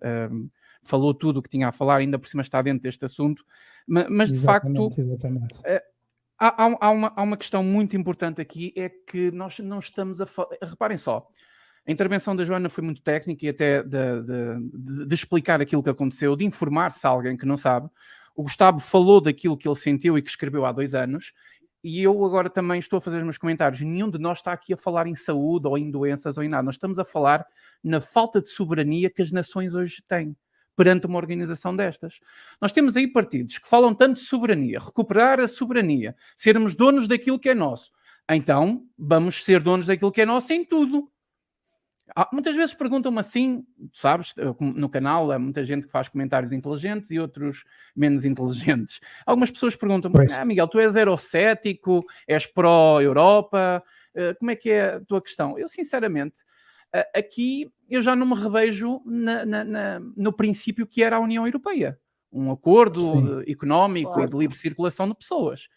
falou tudo o que tinha a falar, ainda por cima está dentro deste assunto, mas de facto há uma questão muito importante aqui, é que nós não estamos a falar. Reparem só, a intervenção da Joana foi muito técnica e até de explicar aquilo que aconteceu, de informar-se a alguém que não sabe. O Gustavo falou daquilo que ele sentiu e que escreveu há 2 anos, e eu agora também estou a fazer os meus comentários. Nenhum de nós está aqui a falar em saúde ou em doenças ou em nada. Nós estamos a falar na falta de soberania que as nações hoje têm perante uma organização destas. Nós temos aí partidos que falam tanto de soberania, recuperar a soberania, sermos donos daquilo que é nosso. Então, vamos ser donos daquilo que é nosso em tudo. Muitas vezes perguntam-me assim, sabes, no canal há muita gente que faz comentários inteligentes e outros menos inteligentes. Algumas pessoas perguntam-me, Miguel, tu és eurocético, és pró-Europa, como é que é a tua questão? Eu, sinceramente, aqui eu já não me revejo no princípio que era a União Europeia. Um acordo económico e de livre circulação de pessoas.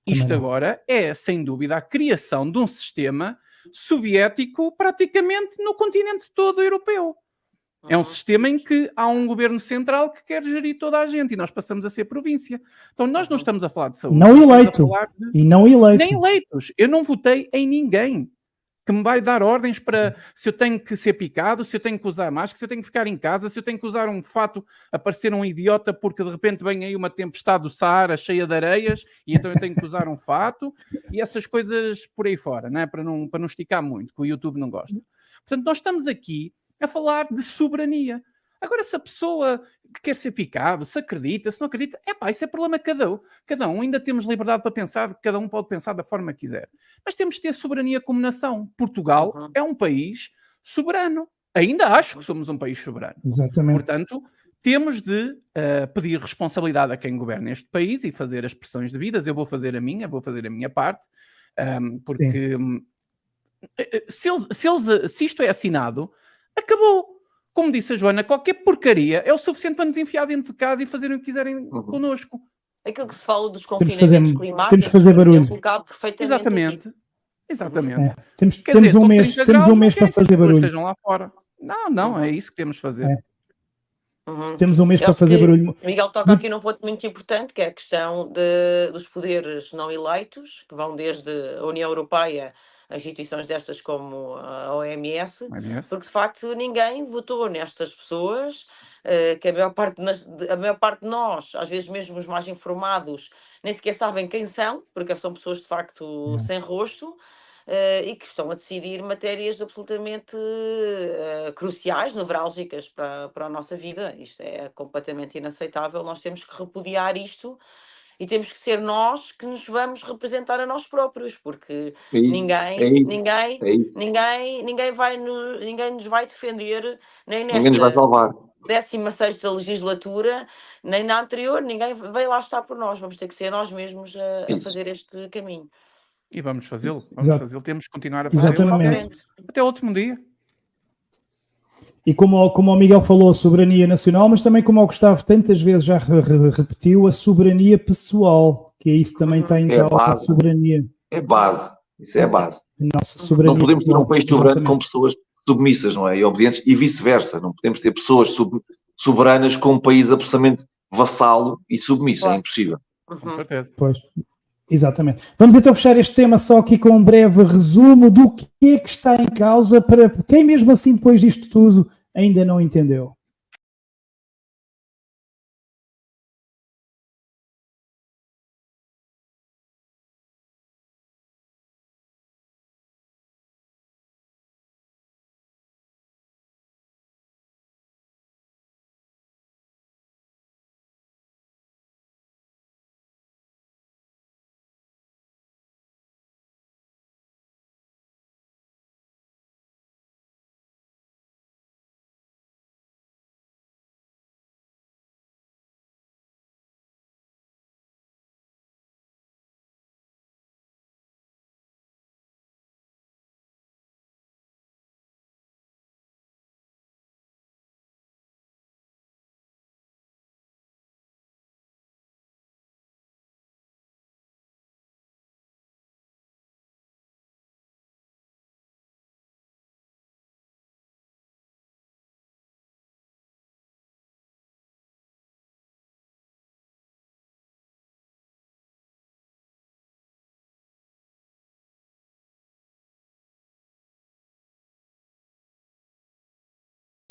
Isto agora é, sem dúvida, a criação de um sistema soviético praticamente no continente todo europeu. É um sistema em que há um governo central que quer gerir toda a gente e nós passamos a ser província. Então nós não estamos a falar de saúde. Não eleito. E não eleito. Nem eleitos. Eu não votei em ninguém que me vai dar ordens para se eu tenho que ser picado, se eu tenho que usar máscara, se eu tenho que ficar em casa, se eu tenho que usar um fato a parecer um idiota porque de repente vem aí uma tempestade do Saara cheia de areias e então eu tenho que usar um fato e essas coisas por aí fora, né? Para não esticar muito, que o YouTube não gosta. Portanto, nós estamos aqui a falar de soberania. Agora, se a pessoa que quer ser picado, se acredita, se não acredita, isso é problema de cada um. Cada um, ainda temos liberdade para pensar, cada um pode pensar da forma que quiser. Mas temos de ter soberania como nação. Portugal é um país soberano. Ainda acho que somos um país soberano. Exatamente. Portanto, temos de pedir responsabilidade a quem governa este país e fazer as pressões devidas. Eu vou fazer a minha parte, porque se isto é assinado, acabou. Como disse a Joana, qualquer porcaria é o suficiente para nos enfiar dentro de casa e fazerem o que quiserem connosco. Aquilo que se fala dos confinamentos climáticos, temos que fazer barulho. Exatamente. Exatamente. Temos um mês para fazer barulho. Estejam lá fora. Não, é isso que temos de fazer. Temos um mês para fazer barulho. Miguel toca aqui num ponto muito importante, que é a questão dos poderes não eleitos, que vão desde a União Europeia a instituições destas como a OMS, porque de facto ninguém votou nestas pessoas, que a maior parte de nós, às vezes mesmo os mais informados, nem sequer sabem quem são, porque são pessoas de facto sem rosto, e que estão a decidir matérias absolutamente cruciais, nevrálgicas para a nossa vida. Isto é completamente inaceitável, nós temos que repudiar isto e temos que ser nós que nos vamos representar a nós próprios, porque É isso, ninguém nos vai defender, nem Ninguém nos vai nesta salvar. 16ª legislatura, nem na anterior, ninguém veio lá estar por nós, vamos ter que ser nós mesmos a fazer este caminho. E vamos fazê-lo, temos que continuar a fazê-lo até o último dia. E como o Miguel falou, a soberania nacional, mas também como o Gustavo tantas vezes já repetiu, a soberania pessoal, que é isso também está em causa, a soberania. É base, isso é a base. Nossa soberania não podemos ter um país soberano exatamente. com pessoas submissas, não é? E obedientes, e vice-versa. Não podemos ter pessoas soberanas com um país absolutamente vassalo e submisso. É impossível. Com certeza. Pois. Exatamente. Vamos então fechar este tema só aqui com um breve resumo do que é que está em causa para quem mesmo assim depois disto tudo ainda não entendeu.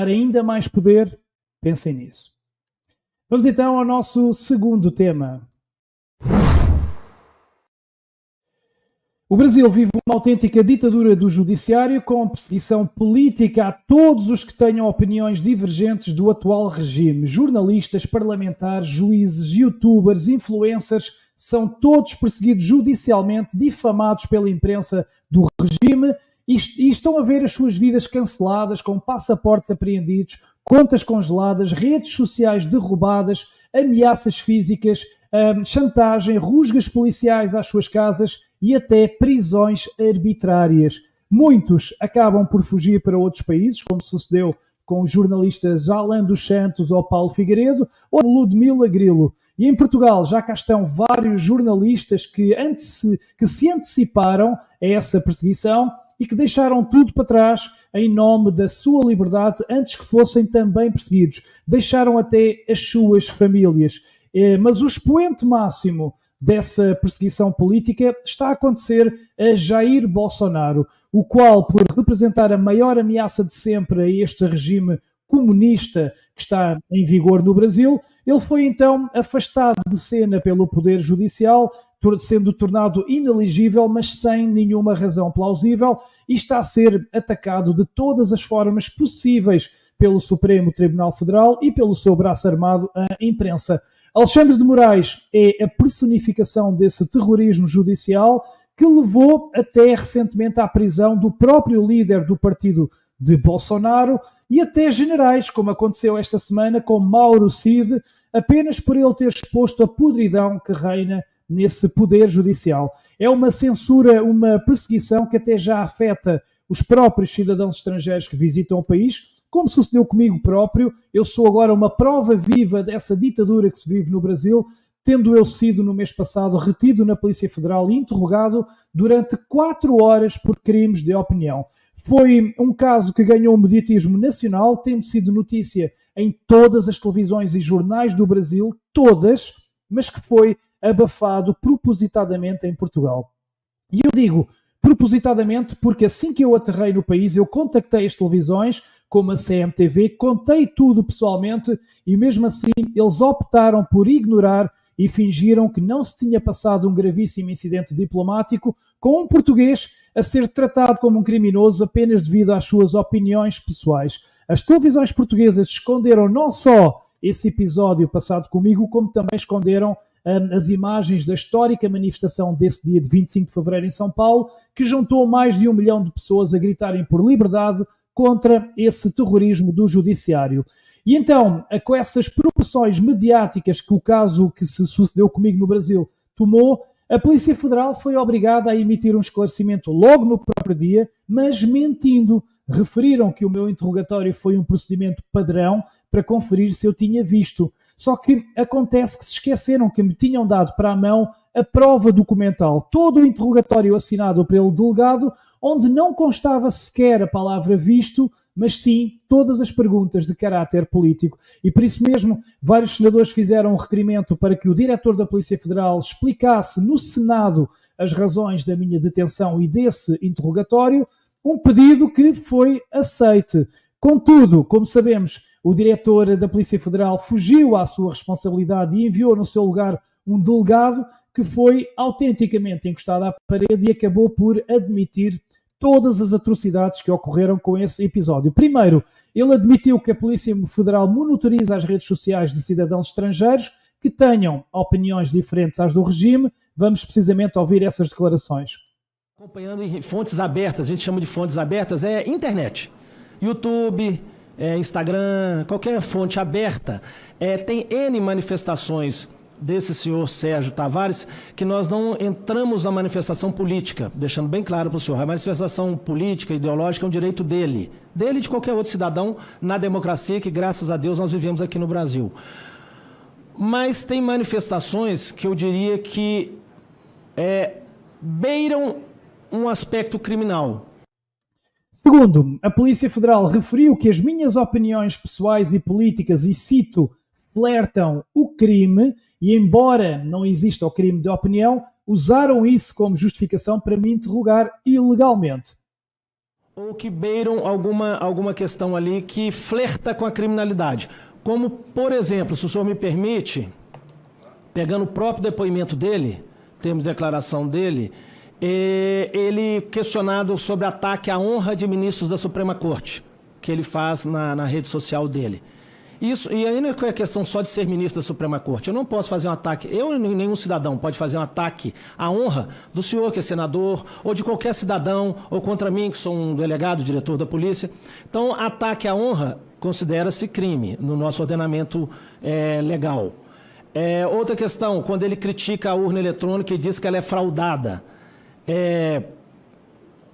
Para ainda mais poder, pensem nisso. Vamos então ao nosso segundo tema. O Brasil vive uma autêntica ditadura do judiciário com perseguição política a todos os que tenham opiniões divergentes do atual regime. Jornalistas, parlamentares, juízes, youtubers, influencers, são todos perseguidos judicialmente, difamados pela imprensa do regime e estão a ver as suas vidas canceladas, com passaportes apreendidos, contas congeladas, redes sociais derrubadas, ameaças físicas, chantagem, rusgas policiais às suas casas e até prisões arbitrárias. Muitos acabam por fugir para outros países, como sucedeu com os jornalistas Alain dos Santos ou Paulo Figueiredo ou Ludmila Grilo. E em Portugal já cá estão vários jornalistas que se anteciparam a essa perseguição e que deixaram tudo para trás em nome da sua liberdade antes que fossem também perseguidos. Deixaram até as suas famílias. Mas o expoente máximo dessa perseguição política está a acontecer a Jair Bolsonaro, o qual, por representar a maior ameaça de sempre a este regime comunista que está em vigor no Brasil, ele foi então afastado de cena pelo Poder Judicial, sendo tornado inelegível, mas sem nenhuma razão plausível, e está a ser atacado de todas as formas possíveis pelo Supremo Tribunal Federal e pelo seu braço armado, a imprensa. Alexandre de Moraes é a personificação desse terrorismo judicial que levou até recentemente à prisão do próprio líder do partido de Bolsonaro e até generais, como aconteceu esta semana com Mauro Cid, apenas por ele ter exposto a podridão que reina nesse poder judicial. É uma censura, uma perseguição que até já afeta os próprios cidadãos estrangeiros que visitam o país, como sucedeu comigo próprio. Eu sou agora uma prova viva dessa ditadura que se vive no Brasil, tendo eu sido no mês passado retido na Polícia Federal e interrogado durante 4 horas por crimes de opinião. Foi um caso que ganhou um mediatismo nacional, tendo sido notícia em todas as televisões e jornais do Brasil, todas, mas que foi abafado propositadamente em Portugal. E eu digo propositadamente porque assim que eu aterrei no país, eu contactei as televisões, como a CMTV, contei tudo pessoalmente e mesmo assim eles optaram por ignorar e fingiram que não se tinha passado um gravíssimo incidente diplomático com um português a ser tratado como um criminoso apenas devido às suas opiniões pessoais. As televisões portuguesas esconderam não só esse episódio passado comigo, como também esconderam as imagens da histórica manifestação desse dia de 25 de fevereiro em São Paulo, que juntou mais de 1 milhão de pessoas a gritarem por liberdade contra esse terrorismo do judiciário. E então, com essas proporções mediáticas que o caso que se sucedeu comigo no Brasil tomou, a Polícia Federal foi obrigada a emitir um esclarecimento logo no próprio dia, mas mentindo. Referiram que o meu interrogatório foi um procedimento padrão para conferir se eu tinha visto. Só que acontece que se esqueceram que me tinham dado para a mão a prova documental, todo o interrogatório assinado pelo delegado, onde não constava sequer a palavra visto, mas sim todas as perguntas de caráter político. E por isso mesmo, vários senadores fizeram um requerimento para que o diretor da Polícia Federal explicasse no Senado as razões da minha detenção e desse interrogatório, um pedido que foi aceite. Contudo, como sabemos, o diretor da Polícia Federal fugiu à sua responsabilidade e enviou no seu lugar um delegado que foi autenticamente encostado à parede e acabou por admitir todas as atrocidades que ocorreram com esse episódio. Primeiro, ele admitiu que a Polícia Federal monitoriza as redes sociais de cidadãos estrangeiros que tenham opiniões diferentes às do regime. Vamos precisamente ouvir essas declarações. Acompanhando em fontes abertas, a gente chama de fontes abertas, é internet, YouTube, Instagram, qualquer fonte aberta. Tem N manifestações desse senhor Sérgio Tavares, que nós não entramos na manifestação política, deixando bem claro para o senhor, a manifestação política, ideológica é um direito dele e de qualquer outro cidadão na democracia que, graças a Deus, nós vivemos aqui no Brasil. Mas tem manifestações que eu diria que beiram um aspecto criminal. Segundo, a Polícia Federal referiu que as minhas opiniões pessoais e políticas, e cito, flertam o crime e, embora não exista o crime de opinião, usaram isso como justificação para me interrogar ilegalmente. Ou que beiram alguma questão ali que flerta com a criminalidade. Como, por exemplo, se o senhor me permite, pegando o próprio depoimento dele, temos declaração dele, ele questionado sobre ataque à honra de ministros da Suprema Corte, que ele faz na rede social dele. Isso, e aí não é questão só de ser ministro da Suprema Corte. Eu não posso fazer um ataque, eu nem nenhum cidadão pode fazer um ataque à honra do senhor que é senador, ou de qualquer cidadão, ou contra mim, que sou um delegado, diretor da polícia. Então, ataque à honra considera-se crime no nosso ordenamento legal. Outra questão, quando ele critica a urna eletrônica e diz que ela é fraudada,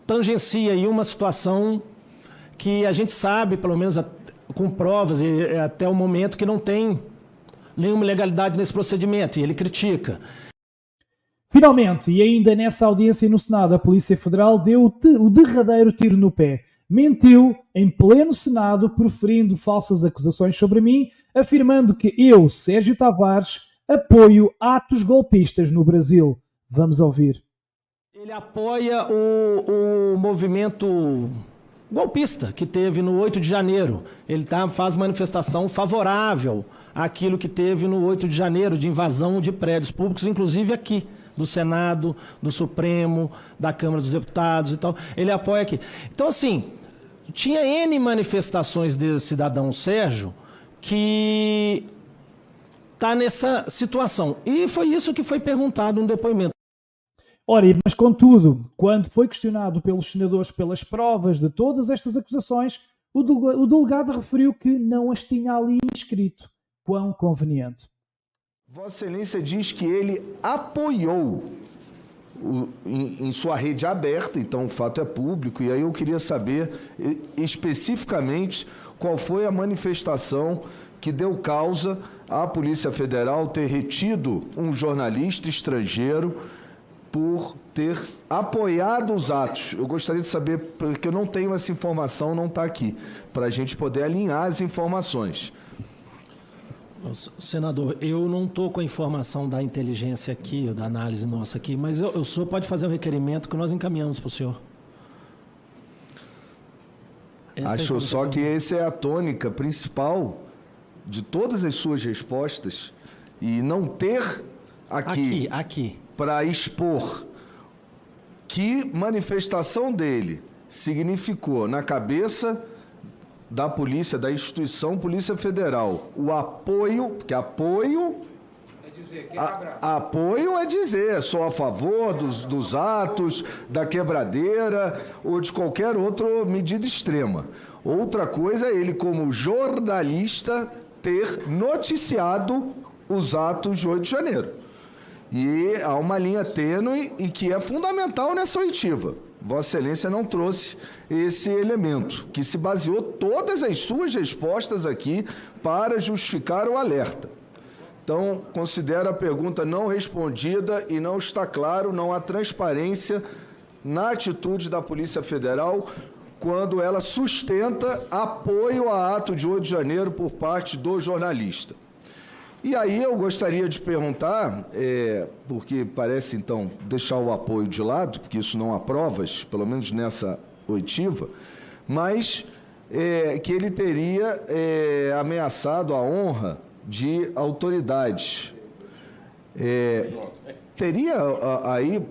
tangencia aí uma situação que a gente sabe, pelo menos com provas e até o momento, que não tem nenhuma legalidade nesse procedimento, e ele critica. Finalmente, e ainda nessa audiência no Senado, a Polícia Federal deu o derradeiro tiro no pé. Mentiu em pleno Senado, proferindo falsas acusações sobre mim, afirmando que eu, Sérgio Tavares, apoio atos golpistas no Brasil. Vamos ouvir. Ele apoia o movimento golpista que teve no 8 de janeiro. Ele faz manifestação favorável àquilo que teve no 8 de janeiro, de invasão de prédios públicos, inclusive aqui, do Senado, do Supremo, da Câmara dos Deputados e tal. Ele apoia aqui. Então, assim, tinha N manifestações desse cidadão Sérgio que está nessa situação. E foi isso que foi perguntado no depoimento. Ora, mas contudo, quando foi questionado pelos senadores pelas provas de todas estas acusações, o delegado referiu que não as tinha ali inscrito. Quão conveniente. Vossa Excelência diz que ele apoiou em sua rede aberta, então o fato é público, e aí eu queria saber especificamente qual foi a manifestação que deu causa à Polícia Federal ter retido um jornalista estrangeiro por ter apoiado os atos. Eu gostaria de saber, porque eu não tenho essa informação, não está aqui, para a gente poder alinhar as informações. Senador, eu não estou com a informação da inteligência aqui, da análise nossa aqui, mas o senhor pode fazer um requerimento que nós encaminhamos para o senhor. Acho só que essa é a tônica principal de todas as suas respostas, e não ter aqui. Para expor que manifestação dele significou na cabeça da polícia, da instituição Polícia Federal, o apoio, porque apoio Apoio é dizer, sou a favor dos atos, da quebradeira ou de qualquer outra medida extrema. Outra coisa é ele, como jornalista, ter noticiado os atos de 8 de janeiro. E há uma linha tênue e que é fundamental nessa oitiva. Vossa Excelência não trouxe esse elemento, que se baseou todas as suas respostas aqui para justificar o alerta. Então, considero a pergunta não respondida e não está claro, não há transparência na atitude da Polícia Federal quando ela sustenta apoio a ato de 8 de janeiro por parte do jornalista. E aí eu gostaria de perguntar, porque parece, então, deixar o apoio de lado, porque isso não há provas, pelo menos nessa oitiva, mas que ele teria ameaçado a honra de autoridades. Teria aí,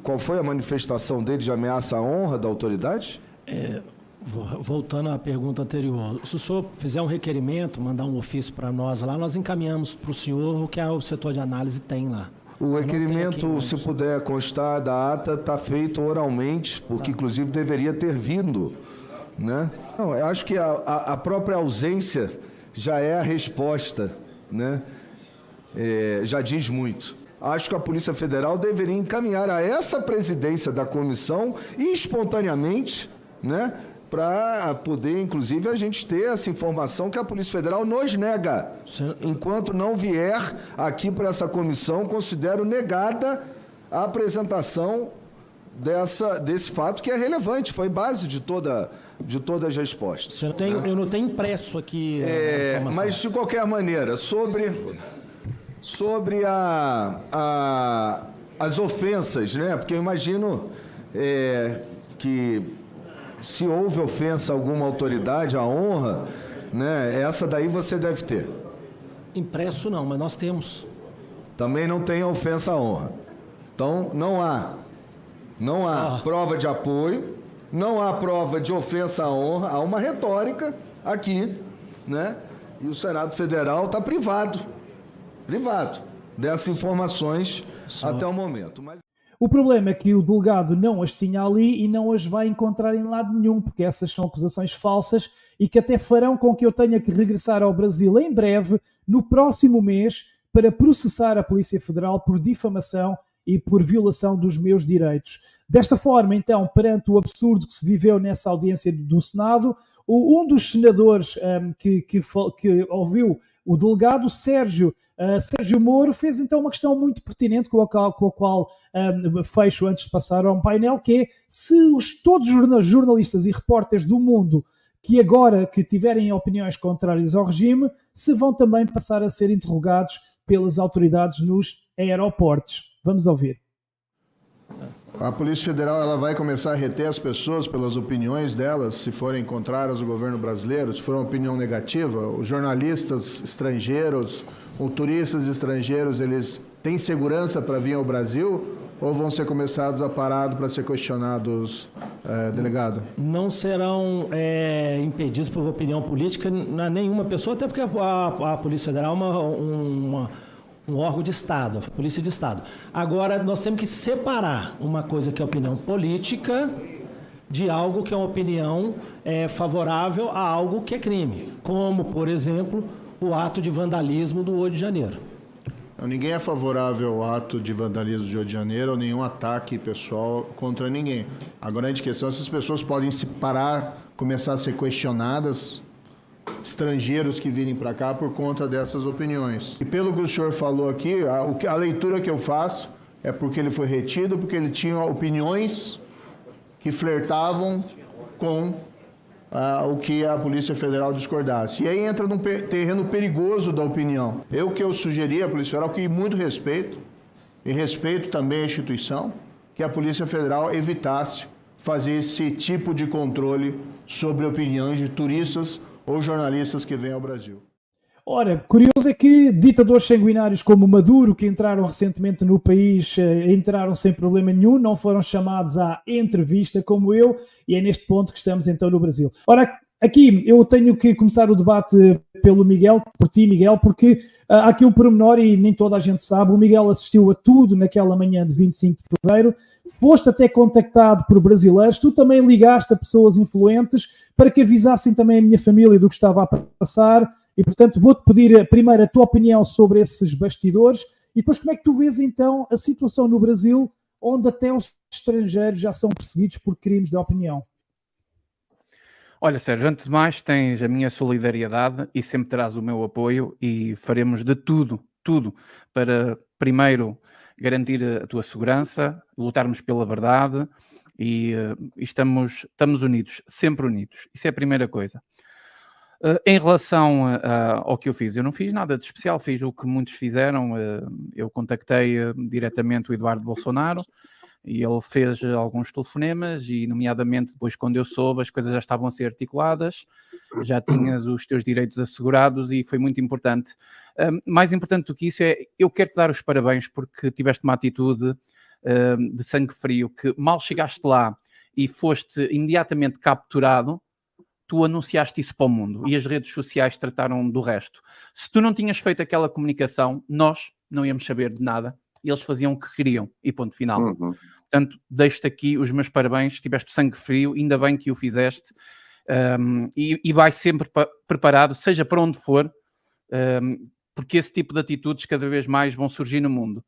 qual foi a manifestação dele de ameaça à honra da autoridade? Voltando à pergunta anterior, se o senhor fizer um requerimento, mandar um ofício para nós lá, nós encaminhamos para o senhor o que o setor de análise tem lá. O requerimento, se puder constar da ata, está feito oralmente, porque inclusive deveria ter vindo, né? Não, eu acho que a própria ausência já é a resposta, né? Já diz muito. Acho que a Polícia Federal deveria encaminhar a essa presidência da comissão e espontaneamente, né, para poder, inclusive, a gente ter essa informação que a Polícia Federal nos nega. Enquanto não vier aqui para essa comissão, considero negada a apresentação desse fato que é relevante, foi base de todas as respostas. Eu não tenho impresso aqui a informação. Mas, de qualquer maneira, sobre as ofensas, né? Porque eu imagino que se houve ofensa a alguma autoridade, a honra, né? Essa daí você deve ter. Impresso não, mas nós temos. Também não tem ofensa à honra. Então, não há prova de apoio, não há prova de ofensa à honra, há uma retórica aqui, né? E o Senado Federal está privado dessas informações até o momento. O problema é que o delegado não as tinha ali e não as vai encontrar em lado nenhum, porque essas são acusações falsas e que até farão com que eu tenha que regressar ao Brasil em breve, no próximo mês, para processar a Polícia Federal por difamação e por violação dos meus direitos. Desta forma, então, perante o absurdo que se viveu nessa audiência do Senado, um dos senadores que ouviu o delegado, Sérgio Moro, fez então uma questão muito pertinente com a qual fecho antes de passar a um painel, que é se todos os jornalistas e repórteres do mundo que tiverem opiniões contrárias ao regime, se vão também passar a ser interrogados pelas autoridades nos aeroportos. Vamos ouvir. A Polícia Federal ela vai começar a reter as pessoas pelas opiniões delas, se forem contrárias ao governo brasileiro, se for uma opinião negativa. Os jornalistas estrangeiros, ou turistas estrangeiros, eles têm segurança para vir ao Brasil ou vão ser começados a parado para ser questionados, delegado? Não serão impedidos por opinião política nenhuma pessoa, até porque a Polícia Federal é um órgão de Estado, a Polícia de Estado. Agora, nós temos que separar uma coisa que é opinião política de algo que é uma opinião favorável a algo que é crime, como, por exemplo, o ato de vandalismo do 8 de janeiro. Ninguém é favorável ao ato de vandalismo de 8 de janeiro ou nenhum ataque pessoal contra ninguém. A grande questão é se as pessoas podem se parar, começar a ser questionadas, estrangeiros que virem para cá por conta dessas opiniões. E pelo que o senhor falou aqui, a leitura que eu faço é porque ele foi retido, porque ele tinha opiniões que flertavam com o que a Polícia Federal discordasse. E aí entra num terreno perigoso da opinião. O que eu sugeri à Polícia Federal, que muito respeito, e respeito também a instituição, que a Polícia Federal evitasse fazer esse tipo de controle sobre opiniões de turistas ou jornalistas que vêm ao Brasil. Ora, curioso é que ditadores sanguinários como Maduro, que entraram recentemente no país, entraram sem problema nenhum, não foram chamados à entrevista como eu, e é neste ponto que estamos então no Brasil. Ora, Aqui eu tenho que começar o debate pelo Miguel, por ti, Miguel, porque há aqui um pormenor e nem toda a gente sabe. O Miguel assistiu a tudo naquela manhã de 25 de fevereiro, foste até contactado por brasileiros, tu também ligaste a pessoas influentes para que avisassem também a minha família do que estava a passar e, portanto, vou-te pedir primeiro a tua opinião sobre esses bastidores e depois como é que tu vês então a situação no Brasil, onde até os estrangeiros já são perseguidos por crimes de opinião. Olha, Sérgio, antes de mais tens a minha solidariedade e sempre terás o meu apoio e faremos de tudo para primeiro garantir a tua segurança, lutarmos pela verdade e estamos unidos, sempre unidos. Isso é a primeira coisa. Em relação ao que eu fiz, eu não fiz nada de especial, fiz o que muitos fizeram. Eu contactei diretamente o Eduardo Bolsonaro, e ele fez alguns telefonemas e, nomeadamente, depois quando eu soube, as coisas já estavam a ser articuladas, já tinhas os teus direitos assegurados e foi muito importante. Mais importante do que isso é, eu quero-te dar os parabéns porque tiveste uma atitude de sangue frio, que mal chegaste lá e foste imediatamente capturado, tu anunciaste isso para o mundo e as redes sociais trataram do resto. Se tu não tinhas feito aquela comunicação, nós não íamos saber de nada. E eles faziam o que queriam, e ponto final. Portanto, deixo-te aqui os meus parabéns, tiveste sangue frio, ainda bem que o fizeste, e vai sempre preparado, seja para onde for, porque esse tipo de atitudes cada vez mais vão surgir no mundo.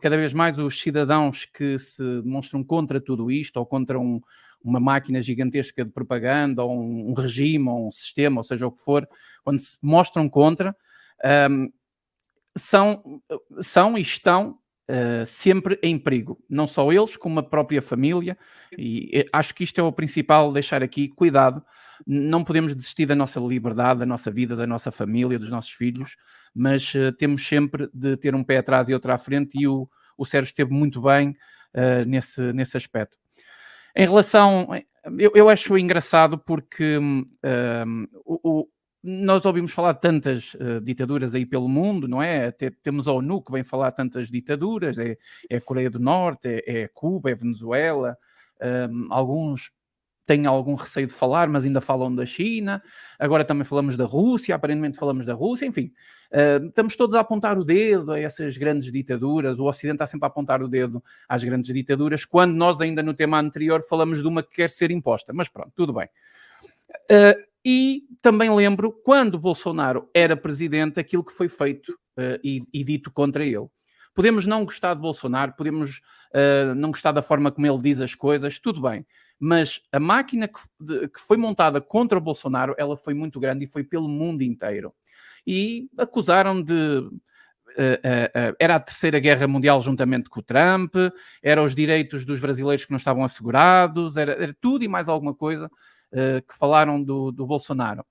Cada vez mais os cidadãos que se demonstram contra tudo isto, ou contra uma máquina gigantesca de propaganda, ou um regime, ou um sistema, ou seja o que for, quando se mostram contra, são e estão sempre em perigo, não só eles, como a própria família, e acho que isto é o principal, deixar aqui, cuidado, não podemos desistir da nossa liberdade, da nossa vida, da nossa família, dos nossos filhos, mas temos sempre de ter um pé atrás e outro à frente, e o Sérgio esteve muito bem nesse aspecto. Em relação, eu acho engraçado porque nós ouvimos falar de tantas ditaduras aí pelo mundo, não é? Até temos a ONU que vem falar de tantas ditaduras, é a Coreia do Norte, é Cuba, é Venezuela, alguns têm algum receio de falar, mas ainda falam da China, agora também falamos da Rússia, aparentemente falamos da Rússia, enfim, estamos todos a apontar o dedo a essas grandes ditaduras, o Ocidente está sempre a apontar o dedo às grandes ditaduras, quando nós ainda no tema anterior falamos de uma que quer ser imposta, mas pronto, tudo bem. E também lembro, quando Bolsonaro era presidente, aquilo que foi feito e dito contra ele. Podemos não gostar de Bolsonaro, podemos não gostar da forma como ele diz as coisas, tudo bem. Mas a máquina que foi montada contra o Bolsonaro, ela foi muito grande e foi pelo mundo inteiro. E acusaram de... era a Terceira Guerra Mundial juntamente com o Trump, eram os direitos dos brasileiros que não estavam assegurados, era tudo e mais alguma coisa que falaram do Bolsonaro.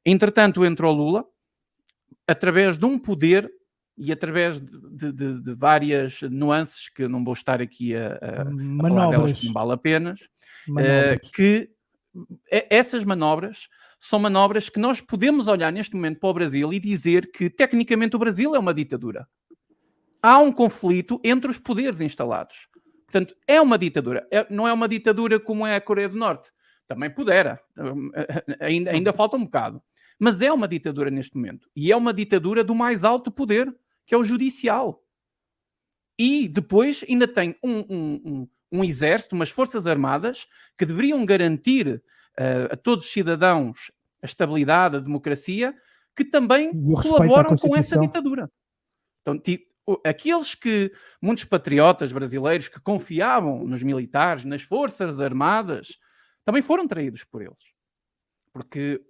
Entretanto, entrou Lula, através de um poder e através de várias nuances, que eu não vou estar aqui a falar delas, que não vale a pena, que essas manobras são manobras que nós podemos olhar neste momento para o Brasil e dizer que, tecnicamente, o Brasil é uma ditadura. Há um conflito entre os poderes instalados. Portanto, é uma ditadura. Não é uma ditadura como é a Coreia do Norte. Também pudera. Ainda falta um bocado. Mas é uma ditadura neste momento. E é uma ditadura do mais alto poder, que é o judicial. E depois ainda tem um exército, umas forças armadas, que deveriam garantir a todos os cidadãos a estabilidade, a democracia, que também colaboram com essa ditadura. Então, aqueles que, muitos patriotas brasileiros que confiavam nos militares, nas forças armadas, também foram traídos por eles. Porque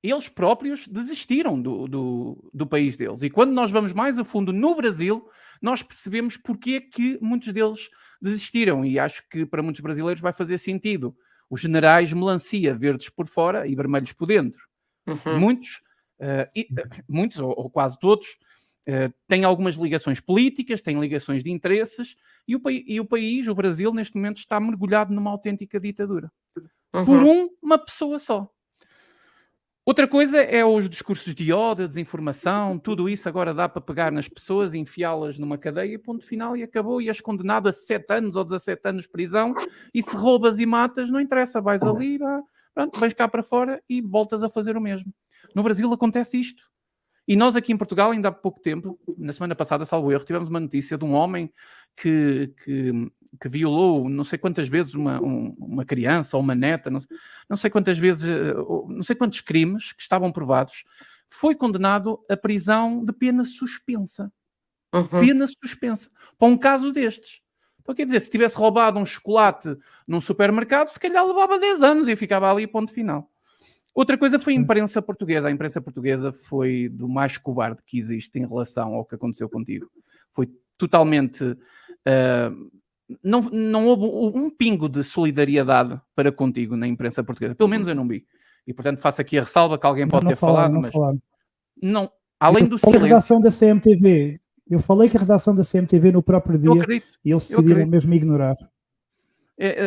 eles próprios desistiram do país deles. E quando nós vamos mais a fundo no Brasil, nós percebemos porque é que muitos deles desistiram. E acho que para muitos brasileiros vai fazer sentido. Os generais melancia, verdes por fora e vermelhos por dentro. Muitos, ou quase todos, têm algumas ligações políticas, têm ligações de interesses, e o país, o Brasil, neste momento está mergulhado numa autêntica ditadura. Por uma pessoa só. Outra coisa é os discursos de ódio, desinformação, tudo isso agora dá para pegar nas pessoas, enfiá-las numa cadeia, ponto final, e acabou, e és condenado a 7 anos ou 17 anos de prisão, e se roubas e matas, não interessa, vais ali, pronto, vais cá para fora e voltas a fazer o mesmo. No Brasil acontece isto. E nós aqui em Portugal, ainda há pouco tempo, na semana passada, salvo erro, tivemos uma notícia de um homem que violou não sei quantas vezes uma criança ou uma neta, não sei quantas vezes, não sei quantos crimes que estavam provados, foi condenado a prisão de pena suspensa. Pena suspensa. Para um caso destes. Então, quer dizer, se tivesse roubado um chocolate num supermercado, se calhar levava 10 anos e ficava ali, ponto final. Outra coisa foi a imprensa portuguesa. A imprensa portuguesa foi do mais cobarde que existe em relação ao que aconteceu contigo. Foi totalmente... não houve um pingo de solidariedade para contigo na imprensa portuguesa. Pelo menos eu não vi. E, portanto, faço aqui a ressalva que alguém pode ter falado, mas... Não, além do silêncio... A redação da CMTV... Eu falei que a redação da CMTV no próprio dia e eles decidiram mesmo ignorar.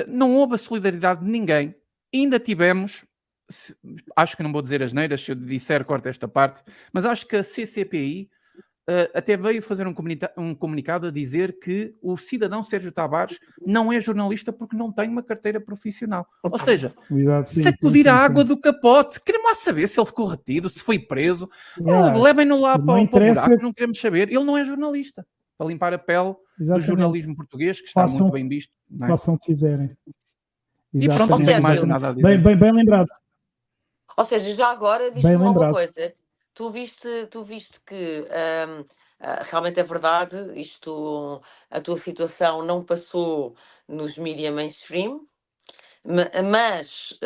Não houve a solidariedade de ninguém. Ainda tivemos... Acho que não vou dizer asneiras, se eu disser corta esta parte, mas acho que a CCPI até veio fazer um comunicado a dizer que o cidadão Sérgio Tavares não é jornalista porque não tem uma carteira profissional. Ou seja, sacudir a água do capote. Queremos lá saber se ele ficou retido, se foi preso. Levem-no lá para o buraco, não queremos saber. Ele não é jornalista. Para limpar a pele do jornalismo português, que está muito bem visto. Façam o que quiserem. E pronto, não tenho mais nada a dizer. Bem lembrado. Ou seja, já agora diz-me uma coisa. Tu viste que realmente é verdade, a tua situação não passou nos mídia mainstream, mas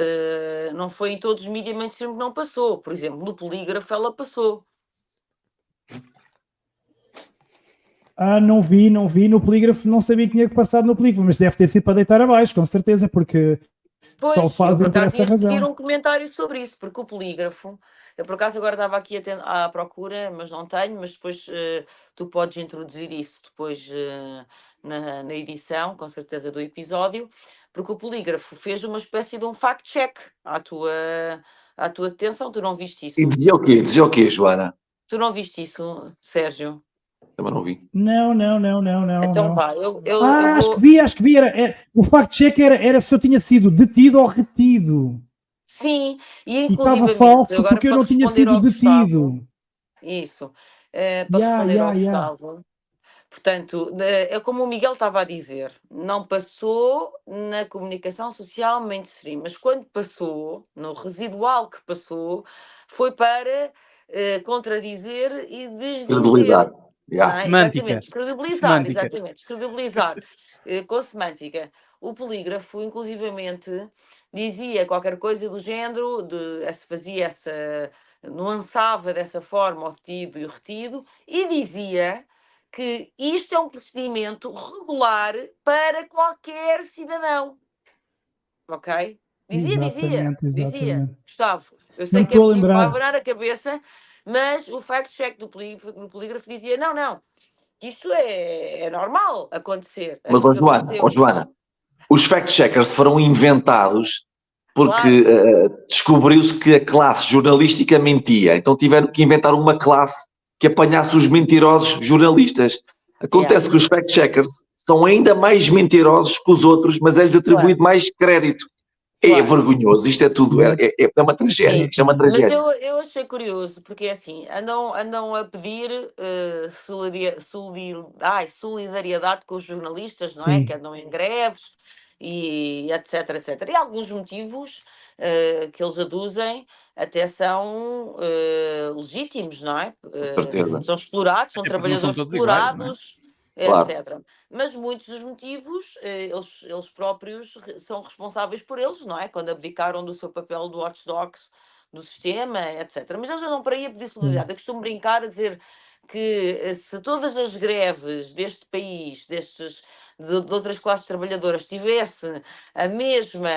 não foi em todos os mídia mainstream que não passou. Por exemplo, no Polígrafo ela passou. Não vi. No Polígrafo não sabia que tinha passado no Polígrafo, mas deve ter sido para deitar abaixo, com certeza, porque só fazem por essa razão. Eu um comentário sobre isso, porque o Polígrafo, eu por acaso agora estava aqui à procura, mas não tenho, mas depois tu podes introduzir isso depois na edição, com certeza, do episódio, porque o Polígrafo fez uma espécie de um fact-check à tua detenção. Tu não viste isso? E dizia o quê, Joana? Tu não viste isso, Sérgio? Também não vi. Não. Então vá. Acho que vi. O fact-check era se eu tinha sido detido ou retido. Sim, e estava falso porque eu não tinha sido detido. Isso. Para responder ao Gustavo. Portanto, é como o Miguel estava a dizer, não passou na comunicação social mainstream, mas quando passou, no residual que passou, foi para contradizer e desdizer. Semântica. Descredibilizar. Com semântica. O Polígrafo, inclusivamente, dizia qualquer coisa do género, nuançava dessa forma o detido e o retido, e dizia que isto é um procedimento regular para qualquer cidadão. Ok? Dizia. Gustavo, eu sei que vai abanar a cabeça, mas o fact-check do Polígrafo dizia, não, isto é normal acontecer. Mas, Joana, os fact-checkers foram inventados porque descobriu-se que a classe jornalística mentia. Então tiveram que inventar uma classe que apanhasse os mentirosos jornalistas. Acontece que os fact-checkers são ainda mais mentirosos que os outros, mas é-lhes atribuído mais crédito. É vergonhoso, isto é tudo, é uma tragédia. Isto é uma tragédia. Mas eu achei curioso, porque assim, andam a pedir solidariedade com os jornalistas, não é? Que andam em greves e etc. E alguns motivos que eles aduzem até são legítimos, não é? São explorados, são trabalhadores explorados, etc. Mas muitos dos motivos, eles próprios são responsáveis por eles, não é? Quando abdicaram do seu papel de watchdogs do sistema, etc. Mas eles andam para aí a pedir solidariedade. Eu costumo brincar a dizer que se todas as greves deste país, de outras classes trabalhadoras, tivesse a mesma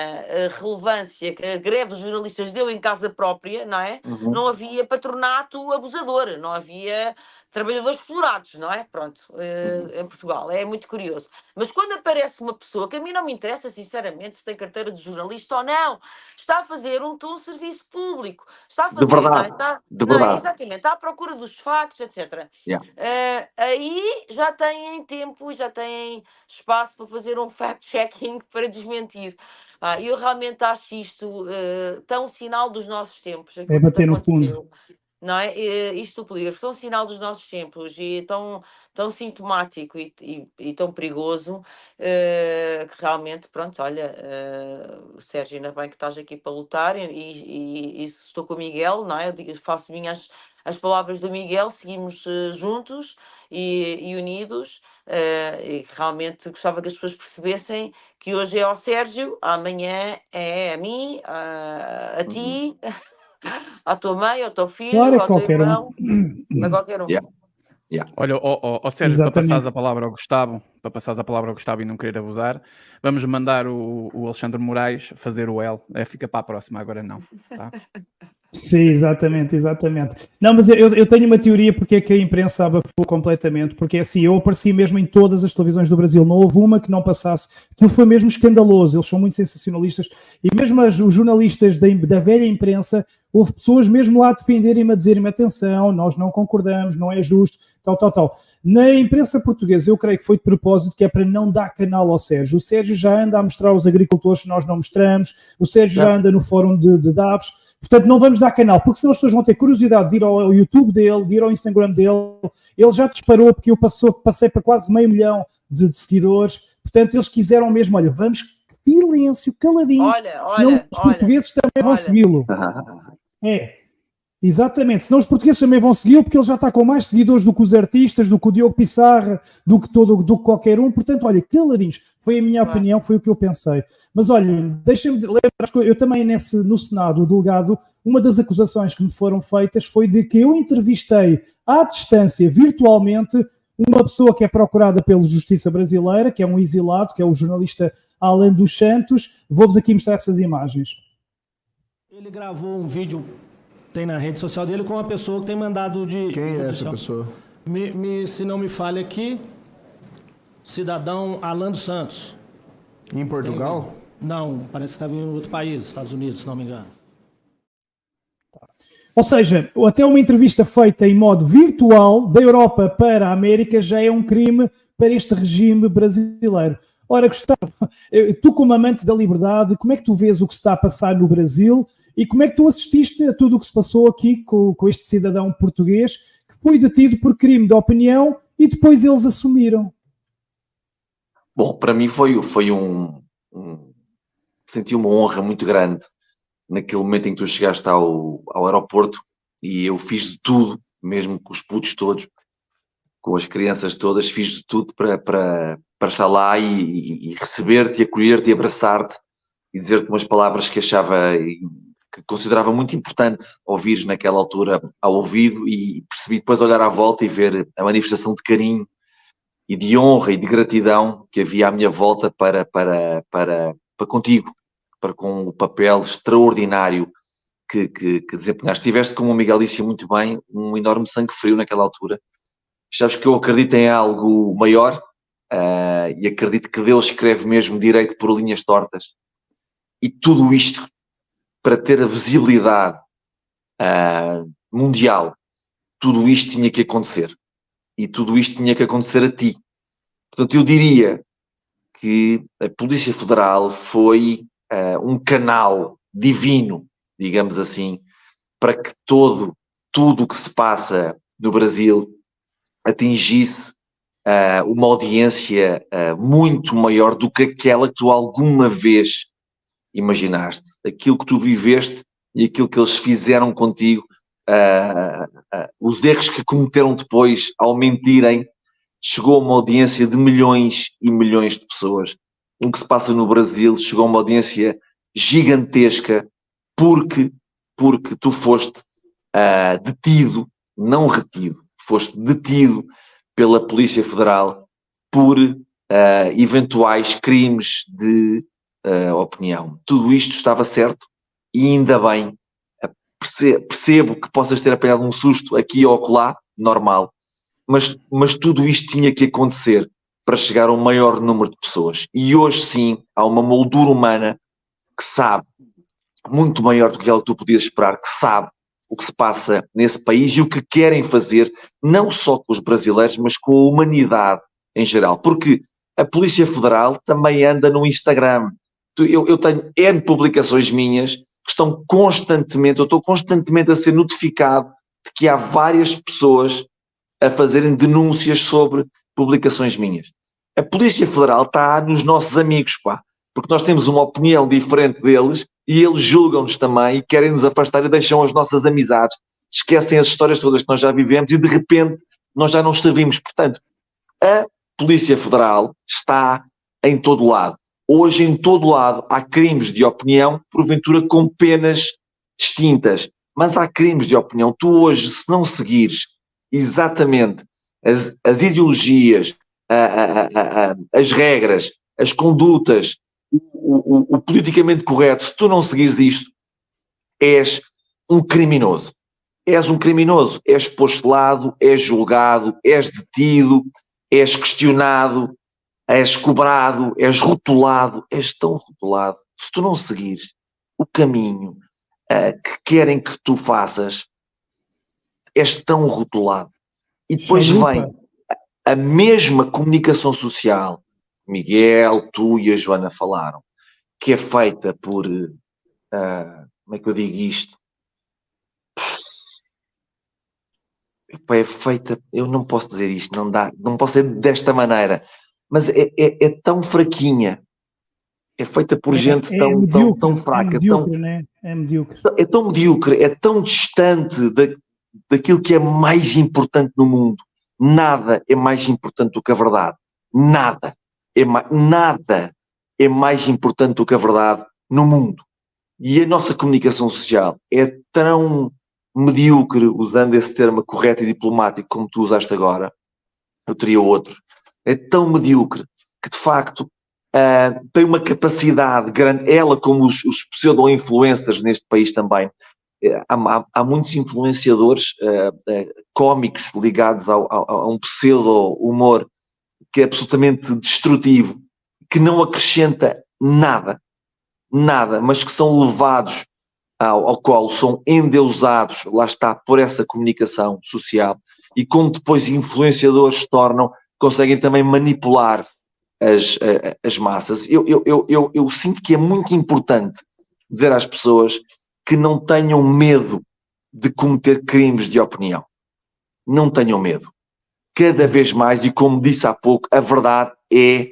relevância que a greve dos jornalistas deu em casa própria, não é? Não havia patronato abusador, não havia trabalhadores explorados, não é? Pronto, em Portugal. É muito curioso. Mas quando aparece uma pessoa, que a mim não me interessa, sinceramente, se tem carteira de jornalista ou não, está a fazer um serviço público. Está a fazer... De verdade. Exatamente. Está à procura dos factos, etc. Aí já têm tempo e já têm espaço para fazer um fact-checking para desmentir. Eu realmente acho isto tão sinal dos nossos tempos. É bater no fundo. Não é? Isto do polígrafo, tão sinal dos nossos tempos e tão sintomático e tão perigoso que realmente, pronto, olha, Sérgio, ainda bem que estás aqui para lutar e estou com o Miguel, não é? Eu faço minhas as palavras do Miguel, seguimos juntos e unidos e realmente gostava que as pessoas percebessem que hoje é ao Sérgio, amanhã é a mim, a ti, à tua mãe, ao teu filho, Claro, ao teu qualquer irmão, a qualquer um. Olha, Sérgio, Exatamente. para passares a palavra ao Gustavo e não querer abusar, vamos mandar o Alexandre Moraes fazer o L. Fica para a próxima, agora não. Tá? Sim, exatamente. Não, mas eu tenho uma teoria porque é que a imprensa abafou completamente, porque é assim, eu apareci mesmo em todas as televisões do Brasil, não houve uma que não passasse, aquilo foi mesmo escandaloso, eles são muito sensacionalistas, e mesmo os jornalistas da velha imprensa, houve pessoas mesmo lá a defenderem-me, a dizerem-me, atenção, nós não concordamos, não é justo, tal. Na imprensa portuguesa, eu creio que foi de propósito, que é para não dar canal ao Sérgio. O Sérgio já anda a mostrar aos agricultores que nós não mostramos, o Sérgio já anda no fórum de Davos, portanto não vamos dar canal, porque senão as pessoas vão ter curiosidade de ir ao YouTube dele, de ir ao Instagram dele, ele já disparou porque eu passei para quase 500 mil de seguidores, portanto eles quiseram mesmo, olha, vamos silêncio, caladinhos, senão os portugueses também vão segui-lo. Exatamente, senão os portugueses também vão segui-lo porque ele já está com mais seguidores do que os artistas, do que o Diogo Pissarra, do que qualquer um, portanto, olha, caladinhos, foi a minha opinião, foi o que eu pensei. Mas olha, deixem-me lembrar, eu também no Senado, o delegado, uma das acusações que me foram feitas foi de que eu entrevistei à distância, virtualmente, uma pessoa que é procurada pela Justiça Brasileira, que é um exilado, que é o jornalista Alan dos Santos. Vou-vos aqui mostrar essas imagens. Ele gravou um vídeo, tem na rede social dele, com uma pessoa que tem mandado de... Quem é essa pessoa? Se não me falha aqui, cidadão Alan dos Santos. Em Portugal? Não, parece que estava em outro país, Estados Unidos, se não me engano. Ou seja, até uma entrevista feita em modo virtual da Europa para a América já é um crime para este regime brasileiro. Ora, Gustavo, tu como amante da liberdade, como é que tu vês o que se está a passar no Brasil e como é que tu assististe a tudo o que se passou aqui com este cidadão português que foi detido por crime de opinião e depois eles assumiram? Bom, para mim senti uma honra muito grande naquele momento em que tu chegaste ao aeroporto e eu fiz de tudo, mesmo com os putos todos, com as crianças todas, fiz de tudo para estar lá e receber-te, e acolher-te e abraçar-te e dizer-te umas palavras que achava, que considerava muito importante ouvires naquela altura ao ouvido, e percebi depois olhar à volta e ver a manifestação de carinho e de honra e de gratidão que havia à minha volta para contigo, para com o papel extraordinário que desempenhaste. Tiveste, como o Miguel disse muito bem, um enorme sangue frio naquela altura. Sabes que eu acredito em algo maior e acredito que Deus escreve mesmo direito por linhas tortas. E tudo isto para ter a visibilidade mundial, tudo isto tinha que acontecer. E tudo isto tinha que acontecer a ti. Portanto, eu diria que a Polícia Federal foi um canal divino, digamos assim, para que tudo o que se passa no Brasil atingisse uma audiência muito maior do que aquela que tu alguma vez imaginaste. Aquilo que tu viveste e aquilo que eles fizeram contigo, os erros que cometeram depois ao mentirem, chegou a uma audiência de milhões e milhões de pessoas. O que se passa no Brasil chegou a uma audiência gigantesca porque tu foste detido, não retido, foste detido pela Polícia Federal por eventuais crimes de opinião. Tudo isto estava certo e ainda bem. Percebo que possas ter apanhado um susto aqui ou acolá, normal, mas tudo isto tinha que acontecer para chegar a um maior número de pessoas. E hoje sim há uma moldura humana que sabe, muito maior do que ela tu podias esperar, que sabe o que se passa nesse país e o que querem fazer, não só com os brasileiros, mas com a humanidade em geral. Porque a Polícia Federal também anda no Instagram, Eu tenho N publicações minhas que estão constantemente, eu estou constantemente a ser notificado de que há várias pessoas a fazerem denúncias sobre publicações minhas. A Polícia Federal está nos nossos amigos, pá, porque nós temos uma opinião diferente deles e eles julgam-nos também e querem nos afastar e deixam as nossas amizades, esquecem as histórias todas que nós já vivemos e de repente nós já não servimos. Portanto, a Polícia Federal está em todo lado. Hoje, em todo lado, há crimes de opinião, porventura com penas distintas, mas há crimes de opinião. Tu hoje, se não seguires exatamente as ideologias, as regras, as condutas, o politicamente correto, se tu não seguires isto, és um criminoso. És um criminoso. És postulado, és julgado, és detido, és questionado, és cobrado, és rotulado, és tão rotulado. Se tu não seguires o caminho que querem que tu faças, és tão rotulado. E depois vem a mesma comunicação social, Miguel, tu e a Joana falaram, que é feita por, como é que eu digo isto? É feita, eu não posso dizer isto, não dá, não posso ser desta maneira, mas é tão fraquinha, é feita por gente tão fraca, é medíocre. É tão medíocre, é tão distante daquilo que é mais importante no mundo. Nada é mais importante do que a verdade. Nada é mais importante do que a verdade no mundo. E a nossa comunicação social é tão medíocre, usando esse termo correto e diplomático como tu usaste agora, eu teria outro, é tão medíocre que de facto tem uma capacidade grande, ela como os pseudo-influencers neste país também, há muitos influenciadores cómicos ligados a um pseudo-humor que é absolutamente destrutivo, que não acrescenta nada, mas que são levados ao qual são endeusados, lá está, por essa comunicação social, e como depois influenciadores se tornam, conseguem também manipular as massas. Eu sinto que é muito importante dizer às pessoas que não tenham medo de cometer crimes de opinião. Não tenham medo. Cada vez mais, e como disse há pouco, a verdade é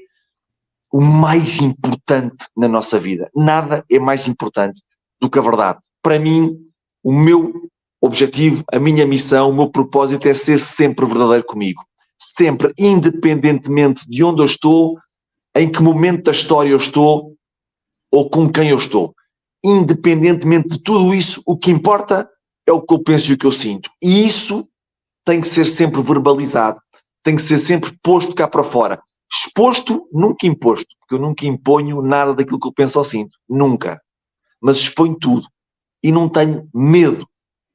o mais importante na nossa vida. Nada é mais importante do que a verdade. Para mim, o meu objetivo, a minha missão, o meu propósito é ser sempre verdadeiro comigo. Sempre, independentemente de onde eu estou, em que momento da história eu estou, ou com quem eu estou. Independentemente de tudo isso, o que importa é o que eu penso e o que eu sinto. E isso tem que ser sempre verbalizado, tem que ser sempre posto cá para fora. Exposto, nunca imposto, porque eu nunca imponho nada daquilo que eu penso ou sinto. Nunca. Mas exponho tudo. E não tenho medo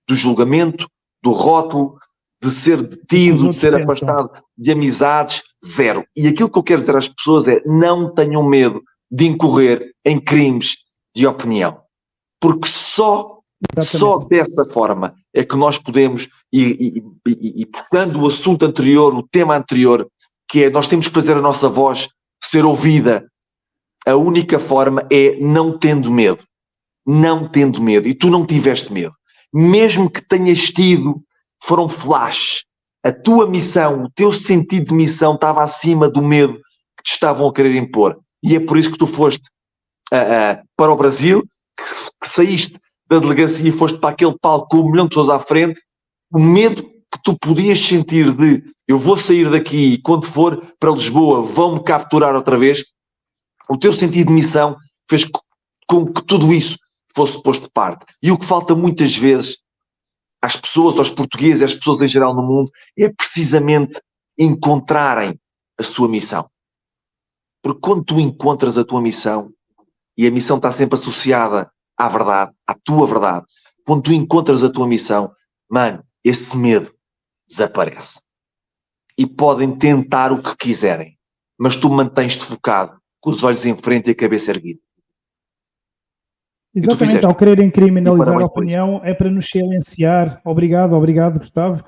do julgamento, do rótulo, de ser detido, de ser afastado de amizades, zero. E aquilo que eu quero dizer às pessoas é: não tenham medo de incorrer em crimes de opinião. Porque só dessa forma é que nós podemos, e puxando o assunto anterior, o tema anterior, que é nós temos que fazer a nossa voz ser ouvida. A única forma é não tendo medo. Não tendo medo. E tu não tiveste medo. Mesmo que tenhas tido, foram flash. A tua missão, o teu sentido de missão estava acima do medo que te estavam a querer impor. E é por isso que tu foste para o Brasil, que saíste da delegacia e foste para aquele palco com 1 milhão de pessoas à frente. O medo que tu podias sentir de eu vou sair daqui e quando for para Lisboa vão-me capturar outra vez. O teu sentido de missão fez com que tudo isso fosse posto de parte. E o que falta muitas vezes às pessoas, aos portugueses e às pessoas em geral no mundo é precisamente encontrarem a sua missão. Porque quando tu encontras a tua missão, e a missão está sempre associada à verdade, à tua verdade, quando tu encontras a tua missão, mano, esse medo desaparece. E podem tentar o que quiserem, mas tu mantens-te focado, com os olhos em frente e a cabeça erguida. Exatamente, ao quererem criminalizar a opinião é para nos silenciar. Obrigado, Gustavo.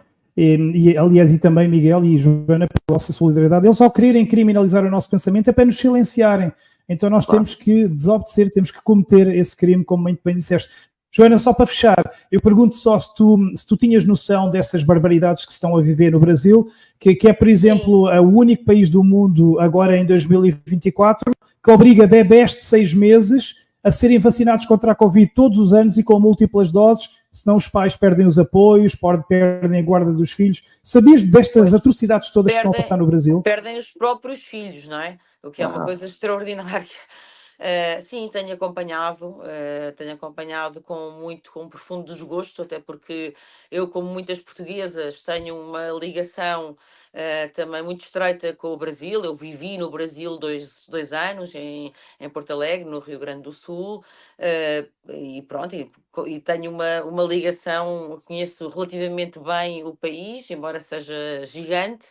Aliás, e também Miguel e Joana pela vossa solidariedade. Eles ao quererem criminalizar o nosso pensamento é para nos silenciarem. então nós temos que desobedecer, temos que cometer esse crime, como muito bem disseste. Joana, só para fechar, eu pergunto só se tu tinhas noção dessas barbaridades que se estão a viver no Brasil, que é, por exemplo, o único país do mundo, agora em 2024, que obriga bebés de 6 meses a serem vacinados contra a Covid todos os anos e com múltiplas doses, senão os pais perdem os apoios, perdem a guarda dos filhos. Sabias destas atrocidades todas que estão a passar no Brasil? Perdem os próprios filhos, não é? O que é uma coisa extraordinária. Sim, tenho acompanhado com profundo desgosto, até porque eu, como muitas portuguesas, tenho uma ligação também muito estreita com o Brasil. Eu vivi no Brasil dois anos, em Porto Alegre, no Rio Grande do Sul, e pronto, e tenho uma ligação, conheço relativamente bem o país, embora seja gigante.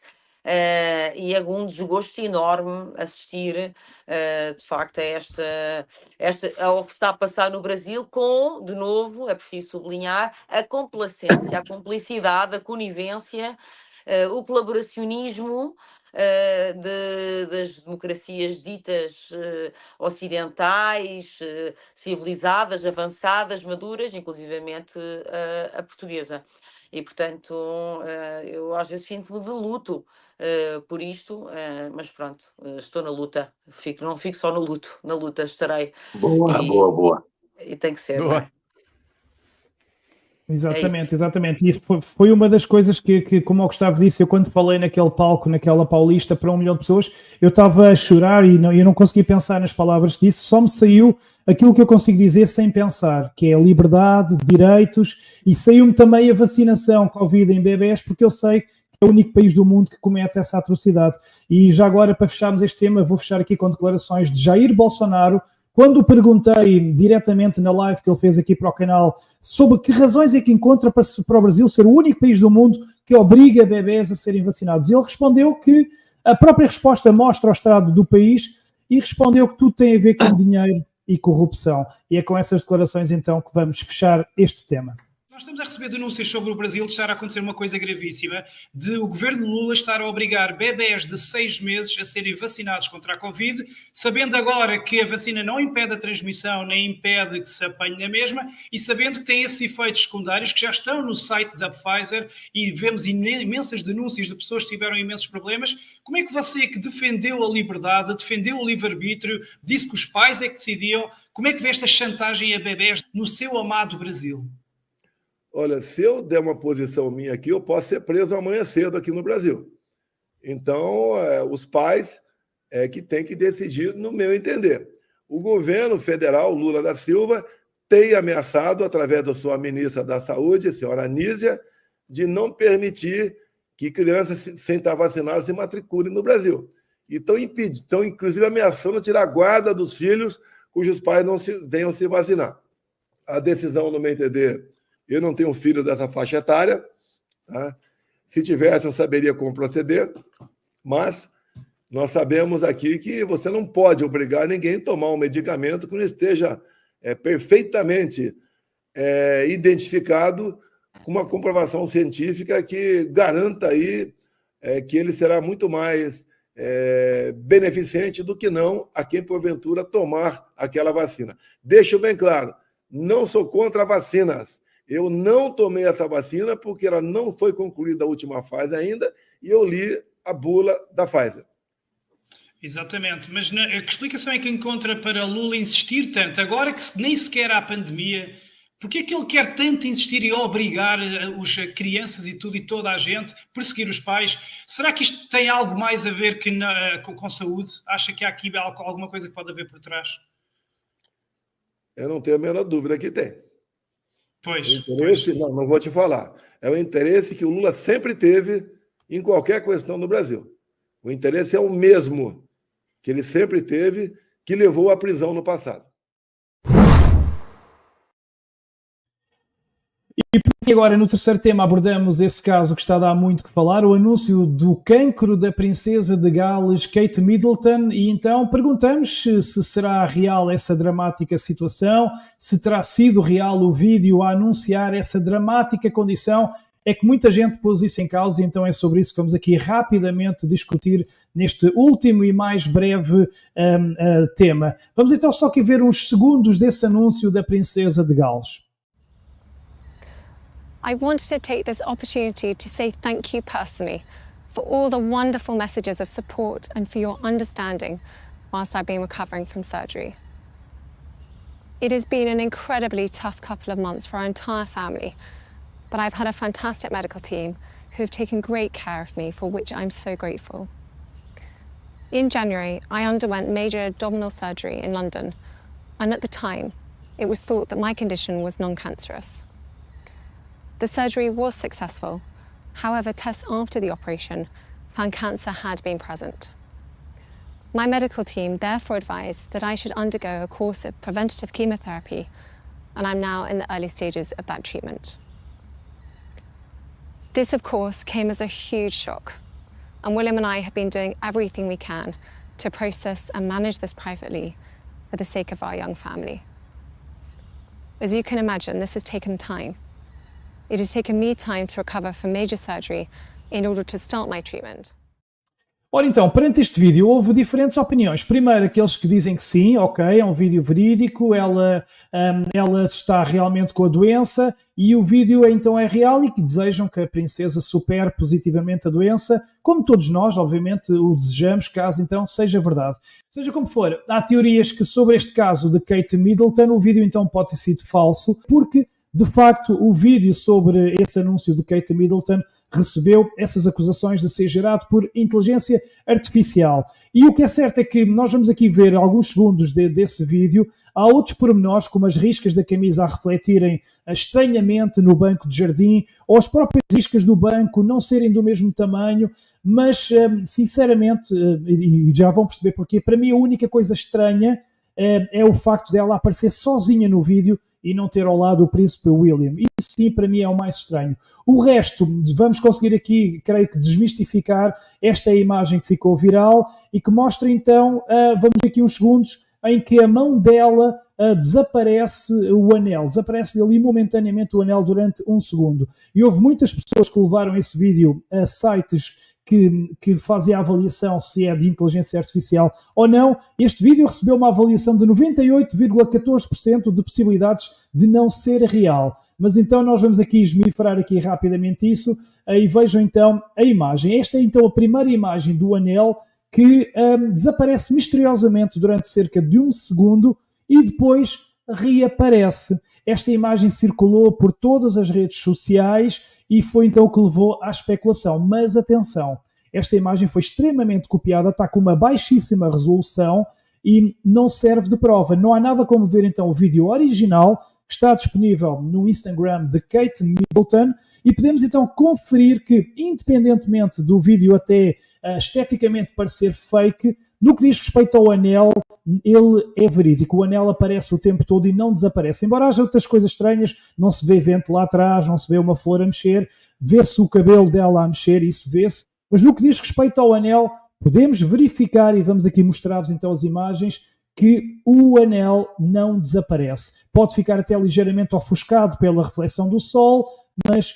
E é um desgosto enorme assistir, de facto, ao que está a passar no Brasil, com, de novo, é preciso sublinhar, a complacência, a cumplicidade, a conivência, o colaboracionismo das democracias ditas ocidentais, civilizadas, avançadas, maduras, inclusivamente a portuguesa. E, portanto, eu às vezes sinto-me de luto por isto, mas pronto, estou na luta. Não fico só no luto, na luta estarei. Boa. E tem que ser, não é? Exatamente. E foi uma das coisas que, como o Gustavo disse, eu quando falei naquele palco, naquela Paulista, para 1 milhão de pessoas, eu estava a chorar e eu não consegui pensar nas palavras que disse, só me saiu aquilo que eu consigo dizer sem pensar, que é liberdade, direitos, e saiu-me também a vacinação Covid em bebés, porque eu sei que é o único país do mundo que comete essa atrocidade. E já agora, para fecharmos este tema, vou fechar aqui com declarações de Jair Bolsonaro. Quando perguntei diretamente na live que ele fez aqui para o canal sobre que razões é que encontra para o Brasil ser o único país do mundo que obriga bebés a serem vacinados, ele respondeu que a própria resposta mostra o estado do país e respondeu que tudo tem a ver com dinheiro e corrupção. E é com essas declarações então que vamos fechar este tema. Nós estamos a receber denúncias sobre o Brasil de estar a acontecer uma coisa gravíssima, de o governo Lula estar a obrigar bebés de 6 meses a serem vacinados contra a Covid, sabendo agora que a vacina não impede a transmissão, nem impede que se apanhe na mesma, e sabendo que tem esses efeitos secundários que já estão no site da Pfizer e vemos imensas denúncias de pessoas que tiveram imensos problemas. Como é que você, que defendeu a liberdade, defendeu o livre-arbítrio, disse que os pais é que decidiam, como é que vê esta chantagem a bebés no seu amado Brasil? Olha, se eu der uma posição minha aqui, eu posso ser preso amanhã cedo aqui no Brasil. Então, os pais é que têm que decidir, no meu entender. O governo federal, Lula da Silva, tem ameaçado, através da sua ministra da Saúde, a senhora Anísia, de não permitir que crianças sem estar vacinadas se matriculem no Brasil. E estão, inclusive, ameaçando tirar a guarda dos filhos cujos pais não venham se vacinar. A decisão, no meu entender, eu não tenho filho dessa faixa etária, tá? Se tivesse, eu saberia como proceder, mas nós sabemos aqui que você não pode obrigar ninguém a tomar um medicamento que não esteja perfeitamente identificado com uma comprovação científica que garanta aí que ele será muito mais beneficente do que não a quem, porventura, tomar aquela vacina. Deixo bem claro, não sou contra vacinas. Eu não tomei essa vacina porque ela não foi concluída a última fase ainda e eu li a bula da Pfizer. Exatamente, mas a explicação é que encontra para Lula insistir tanto, agora que nem sequer há pandemia, porque é que ele quer tanto insistir e obrigar as crianças e tudo e toda a gente, perseguir os pais? Será que isto tem algo mais a ver com saúde? Acha que há aqui alguma coisa que pode haver por trás? Eu não tenho a menor dúvida que tem. Pois. O interesse, não vou te falar. É o interesse que o Lula sempre teve em qualquer questão no Brasil. O interesse é o mesmo que ele sempre teve, que levou à prisão no passado. E agora, no terceiro tema, abordamos esse caso que está a dar muito que falar, o anúncio do cancro da princesa de Gales, Kate Middleton, e então perguntamos se será real essa dramática situação, se terá sido real o vídeo a anunciar essa dramática condição. é que muita gente pôs isso em causa e então é sobre isso que vamos aqui rapidamente discutir neste último e mais breve tema. Vamos então só aqui ver uns segundos desse anúncio da Princesa de Gales. I wanted to take this opportunity to say thank you personally for all the wonderful messages of support and for your understanding whilst I've been recovering from surgery. It has been an incredibly tough couple of months for our entire family, but I've had a fantastic medical team who have taken great care of me, for which I'm so grateful. In January, I underwent major abdominal surgery in London, and at the time, it was thought that my condition was non-cancerous. The surgery was successful. However, tests after the operation found cancer had been present. My medical team therefore advised that I should undergo a course of preventative chemotherapy, and I'm now in the early stages of that treatment. This, of course, came as a huge shock, and William and I have been doing everything we can to process and manage this privately for the sake of our young family. As you can imagine, this has taken time. It has taken me time to recover from major surgery in order to start my treatment. Ora então, perante este vídeo houve diferentes opiniões. Primeiro, aqueles que dizem que sim, ok, é um vídeo verídico, ela está realmente com a doença e o vídeo então é real e que desejam que a princesa supere positivamente a doença, como todos nós, obviamente, o desejamos, caso então seja verdade. Seja como for, há teorias que sobre este caso de Kate Middleton o vídeo então pode ter sido falso, porque de facto, o vídeo sobre esse anúncio de Kate Middleton recebeu essas acusações de ser gerado por inteligência artificial. E o que é certo é que nós vamos aqui ver alguns segundos desse vídeo. Há outros pormenores, como as riscas da camisa a refletirem estranhamente no banco de jardim, ou as próprias riscas do banco não serem do mesmo tamanho, mas, sinceramente, e já vão perceber porquê, para mim a única coisa estranha é o facto dela aparecer sozinha no vídeo e não ter ao lado o príncipe William. Isso sim, para mim é o mais estranho. O resto, vamos conseguir aqui, creio que, desmistificar. Esta é a imagem que ficou viral e que mostra então, vamos aqui uns segundos, em que a mão dela desaparece o anel. Desaparece ali momentaneamente o anel durante um segundo. E houve muitas pessoas que levaram esse vídeo a sites que fazem a avaliação se é de inteligência artificial ou não. Este vídeo recebeu uma avaliação de 98,14% de possibilidades de não ser real. Mas então nós vamos aqui esmiuçar aqui rapidamente isso e vejam então a imagem. Esta é então a primeira imagem do anel que desaparece misteriosamente durante cerca de um segundo e depois reaparece. Esta imagem circulou por todas as redes sociais e foi então o que levou à especulação. Mas atenção, esta imagem foi extremamente copiada, está com uma baixíssima resolução e não serve de prova. Não há nada como ver então o vídeo original que está disponível no Instagram de Kate Middleton e podemos então conferir que, independentemente do vídeo até esteticamente parecer fake, no que diz respeito ao anel, ele é verídico. O anel aparece o tempo todo e não desaparece. Embora haja outras coisas estranhas, não se vê vento lá atrás, não se vê uma flor a mexer, vê-se o cabelo dela a mexer, isso vê-se. Mas no que diz respeito ao anel, podemos verificar, e vamos aqui mostrar-vos então as imagens, que o anel não desaparece. Pode ficar até ligeiramente ofuscado pela reflexão do sol, mas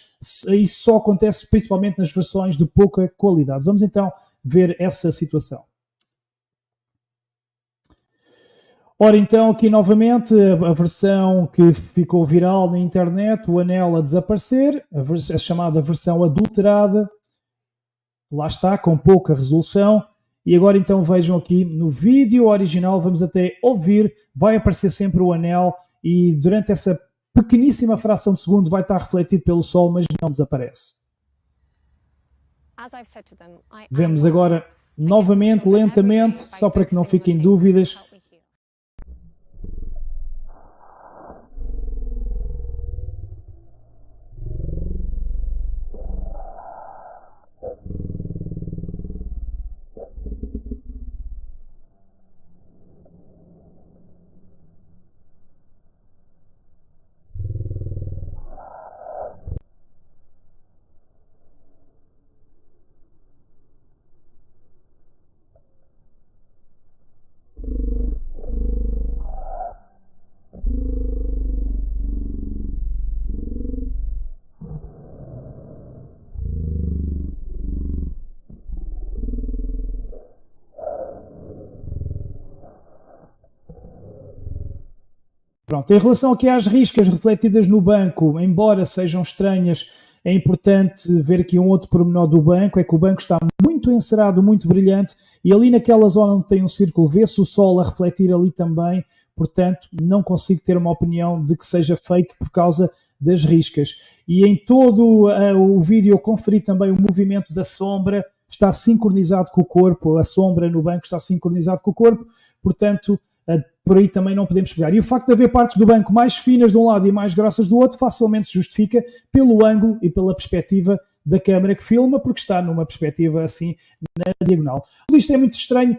isso só acontece principalmente nas versões de pouca qualidade. Vamos então ver essa situação. Ora, então, aqui novamente, a versão que ficou viral na internet, o anel a desaparecer, a chamada versão adulterada, lá está, com pouca resolução. E agora então vejam aqui no vídeo original, vamos até ouvir, vai aparecer sempre o anel e durante essa pequeníssima fração de segundo vai estar refletido pelo sol, mas não desaparece. Vemos agora novamente, lentamente, só para que não fiquem dúvidas. Pronto, em relação aqui às riscas refletidas no banco, embora sejam estranhas, é importante ver aqui um outro pormenor do banco, é que o banco está muito encerado, muito brilhante, e ali naquela zona onde tem um círculo, vê-se o sol a refletir ali também, portanto, não consigo ter uma opinião de que seja fake por causa das riscas. E em todo o vídeo eu conferi também o movimento da sombra, está sincronizado com o corpo, a sombra no banco está sincronizado com o corpo, portanto, por aí também não podemos pegar. E o facto de haver partes do banco mais finas de um lado e mais grossas do outro facilmente se justifica pelo ângulo e pela perspectiva da câmara que filma, porque está numa perspectiva assim na diagonal. Isto é muito estranho,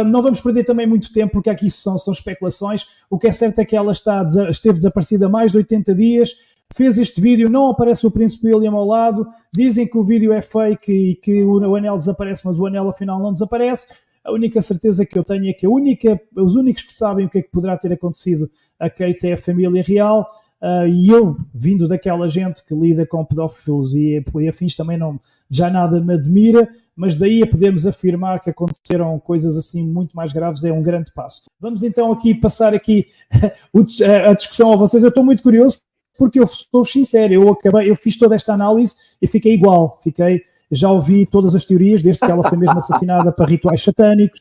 não vamos perder também muito tempo, porque aqui são especulações. O que é certo é que ela esteve desaparecida há mais de 80 dias, fez este vídeo, não aparece o Príncipe William ao lado, dizem que o vídeo é fake e que o anel desaparece, mas o anel afinal não desaparece. A única certeza que eu tenho é que os únicos que sabem o que é que poderá ter acontecido a Kate é a família real, e eu, vindo daquela gente que lida com pedófilos e afins, também já nada me admira, mas daí a podermos afirmar que aconteceram coisas assim muito mais graves é um grande passo. Vamos então aqui passar aqui a discussão a vocês. Eu estou muito curioso porque eu estou sincero, eu fiz toda esta análise e fiquei igual, já ouvi todas as teorias, desde que ela foi mesmo assassinada para rituais satânicos,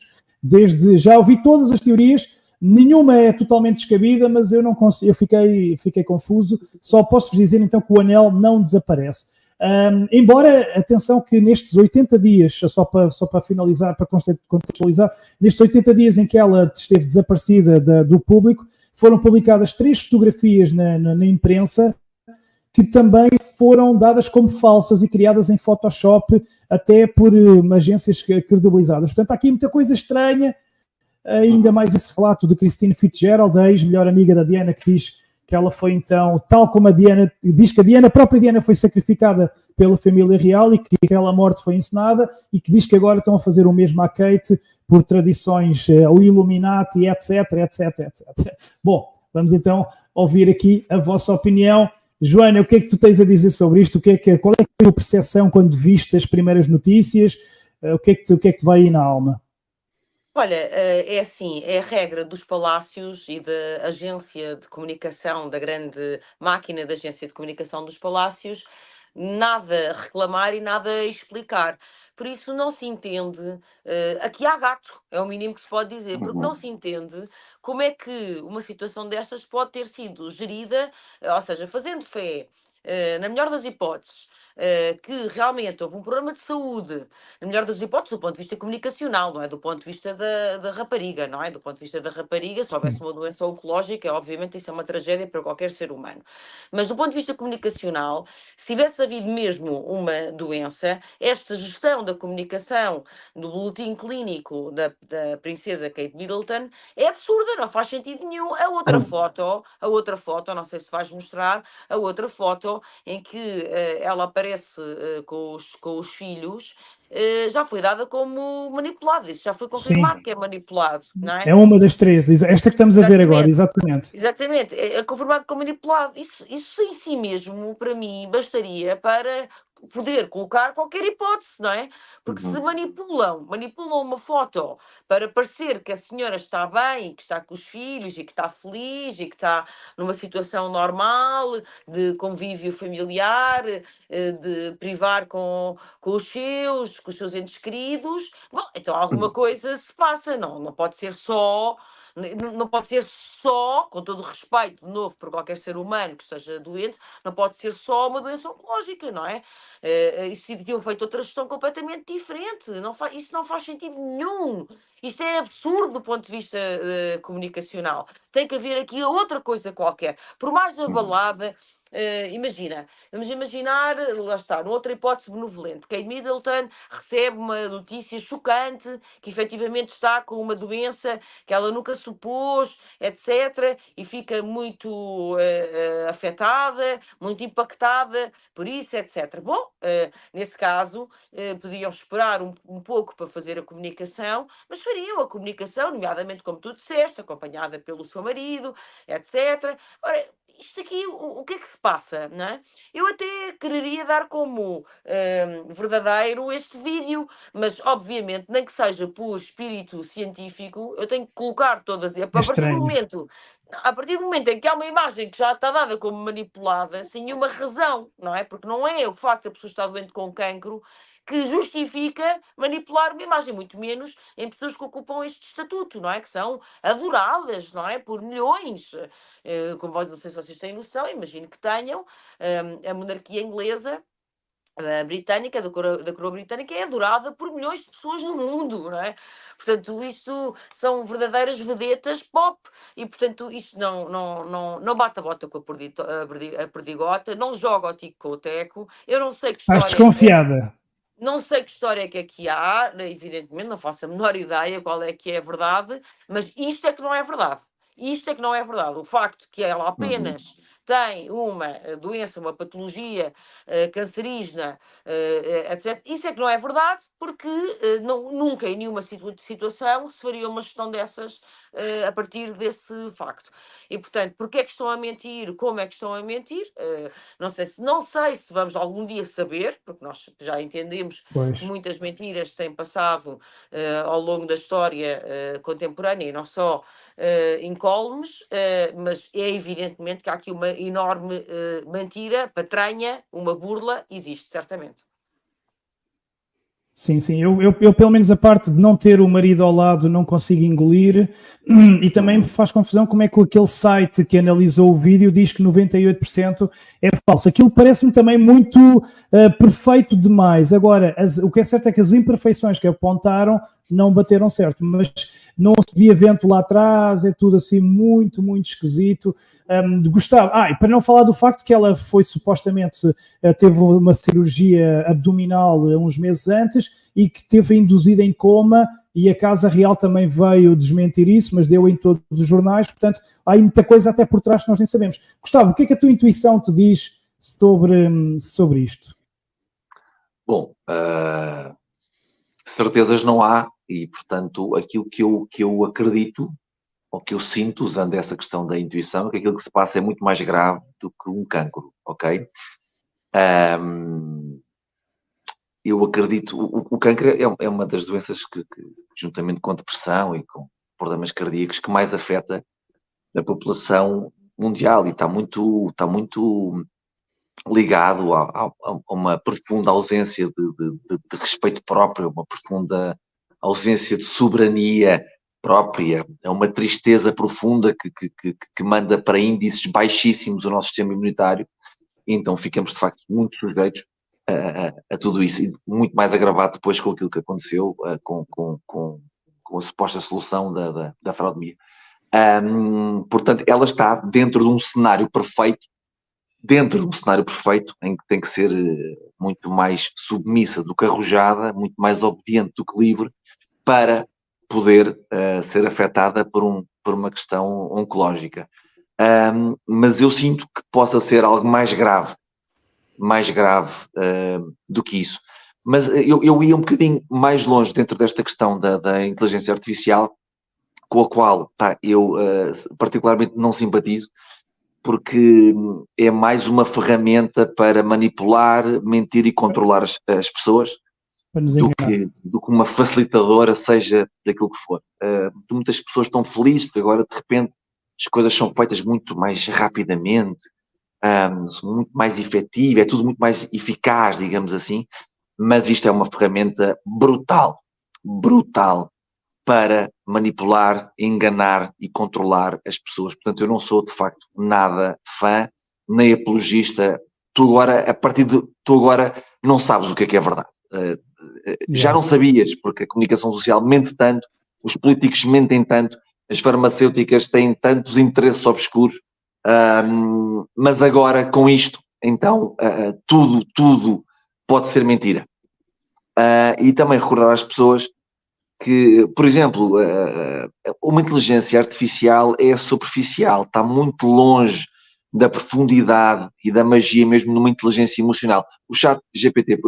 já ouvi todas as teorias, nenhuma é totalmente descabida, mas eu não consigo, eu fiquei confuso. Só posso-vos dizer então que o anel não desaparece. Embora, atenção que nestes 80 dias, só para finalizar, para contextualizar, nestes 80 dias em que ela esteve desaparecida do público, foram publicadas 3 fotografias na imprensa, que também foram dadas como falsas e criadas em Photoshop, até por agências credibilizadas. Portanto, há aqui muita coisa estranha, ainda mais esse relato de Christine Fitzgerald, a ex-melhor amiga da Diana, que diz que ela foi então, tal como a Diana, diz que a própria Diana foi sacrificada pela família real e que aquela morte foi encenada, e que diz que agora estão a fazer o mesmo à Kate por tradições, o Illuminati, etc, etc, etc. Bom, vamos então ouvir aqui a vossa opinião. Joana, o que é que tu tens a dizer sobre isto? Qual é a tua percepção quando viste as primeiras notícias? O que é que te vai aí na alma? Olha, é assim, é a regra dos palácios e da agência de comunicação, da grande máquina da agência de comunicação dos palácios, nada reclamar e nada explicar. Por isso não se entende, aqui há gato, é o mínimo que se pode dizer, porque não se entende como é que uma situação destas pode ter sido gerida, ou seja, fazendo fé, na melhor das hipóteses, que realmente houve um problema de saúde, na melhor das hipóteses, do ponto de vista comunicacional, não é? Do ponto de vista da rapariga, não é? Do ponto de vista da rapariga, se houvesse uma doença oncológica, obviamente isso é uma tragédia para qualquer ser humano. Mas do ponto de vista comunicacional, se tivesse havido mesmo uma doença, esta gestão da comunicação do boletim clínico da princesa Kate Middleton é absurda, não faz sentido nenhum. A outra foto, não sei se vais mostrar, a outra foto em que ela aparece com os filhos, já foi dada como manipulada. Isso já foi confirmado. Sim, que é manipulado, não é? É uma das 3, esta que estamos a ver agora, exatamente. Exatamente, é confirmado como manipulado. Isso em si mesmo, para mim, bastaria para poder colocar qualquer hipótese, não é? Porque se manipulam uma foto para parecer que a senhora está bem, que está com os filhos e que está feliz e que está numa situação normal de convívio familiar, de privar com os seus entes queridos, bom, então alguma coisa se passa, não pode ser só... Não pode ser só, com todo o respeito, de novo, por qualquer ser humano que esteja doente, não pode ser só uma doença oncológica, não é? Isso tinham feito outra gestão completamente diferente. Isso não faz sentido nenhum. Isto é absurdo do ponto de vista comunicacional. Tem que haver aqui outra coisa qualquer. Por mais abalada... vamos imaginar, lá está, noutra hipótese benevolente, Kate Middleton recebe uma notícia chocante que efetivamente está com uma doença que ela nunca supôs, etc., e fica muito afetada, muito impactada por isso, etc. Bom, nesse caso, podiam esperar um pouco para fazer a comunicação, mas fariam a comunicação, nomeadamente, como tu disseste, acompanhada pelo seu marido, etc. Ora, isto aqui, o que é que se passa, não é? Eu até quereria dar como verdadeiro este vídeo, mas obviamente, nem que seja por espírito científico, eu tenho que colocar todas, a partir do momento A partir do momento em que há uma imagem que já está dada como manipulada, sem nenhuma razão, não é? Porque não é o facto da pessoa estar doente com cancro que justifica manipular uma imagem, muito menos em pessoas que ocupam este estatuto, não é? Que são adoradas, não é? Por milhões. Como não sei se vocês têm noção, imagino que tenham, a monarquia inglesa, a britânica, da coroa britânica, é adorada por milhões de pessoas no mundo, não é? Portanto, isto são verdadeiras vedetas pop e, portanto, isto não bate a bota com a perdigota, não joga o tico com o teco. Eu não sei que história... Estás desconfiada? Não sei que história é que aqui há, evidentemente, não faço a menor ideia qual é que é a verdade, mas isto é que não é verdade. Isto é que não é verdade. O facto que ela apenas tem uma doença, uma patologia cancerígena, etc. Isso é que não é verdade, porque nunca em nenhuma situação se faria uma gestão dessas a partir desse facto. E, portanto, porque é que estão a mentir? Como é que estão a mentir? Não sei se vamos algum dia saber, porque nós já entendemos que muitas mentiras têm passado ao longo da história contemporânea, e não só incólumes, mas é evidentemente que há aqui uma enorme mentira, patranha, uma burla, existe certamente. Sim, eu pelo menos a parte de não ter o marido ao lado não consigo engolir, e também me faz confusão como é que aquele site que analisou o vídeo diz que 98% é falso. Aquilo parece-me também muito perfeito demais. Agora, o que é certo é que as imperfeições que apontaram não bateram certo, mas não se via vento lá atrás, é tudo assim muito, muito esquisito. Gustavo, e para não falar do facto que ela foi supostamente, teve uma cirurgia abdominal uns meses antes e que teve induzida em coma, e a Casa Real também veio desmentir isso, mas deu em todos os jornais, portanto há muita coisa até por trás que nós nem sabemos. Gustavo, o que é que a tua intuição te diz sobre isto? Bom, certezas não há, e portanto aquilo que eu acredito, ou que eu sinto, usando essa questão da intuição, é que aquilo que se passa é muito mais grave do que um cancro, ok? Eu acredito, o câncer é uma das doenças que, juntamente com a depressão e com problemas cardíacos, que mais afeta a população mundial, e está muito ligado a uma profunda ausência de respeito próprio, uma profunda ausência de soberania própria, é uma tristeza profunda que manda para índices baixíssimos o nosso sistema imunitário, e então ficamos de facto muito sujeitos a tudo isso, e muito mais agravado depois com aquilo que aconteceu com a suposta solução da fraudemia. Portanto, ela está dentro de um cenário perfeito, em que tem que ser muito mais submissa do que arrojada, muito mais obediente do que livre, para poder ser afetada por uma questão oncológica. Mas eu sinto que possa ser algo mais grave do que isso. Mas eu ia um bocadinho mais longe dentro desta questão da inteligência artificial, com a qual eu particularmente não simpatizo, porque é mais uma ferramenta para manipular, mentir e controlar as pessoas do que uma facilitadora, seja daquilo que for. Muitas pessoas estão felizes porque agora de repente as coisas são feitas muito mais rapidamente, muito mais efetiva, é tudo muito mais eficaz, digamos assim, mas isto é uma ferramenta brutal para manipular, enganar e controlar as pessoas. Portanto, eu não sou de facto nada fã, nem apologista. Tu agora não sabes o que é verdade. Já não sabias, porque a comunicação social mente tanto, os políticos mentem tanto, as farmacêuticas têm tantos interesses obscuros, mas agora com isto, então, tudo pode ser mentira. E também recordar às pessoas que, por exemplo, uma inteligência artificial é superficial, está muito longe da profundidade e da magia mesmo numa inteligência emocional. O chat GPT,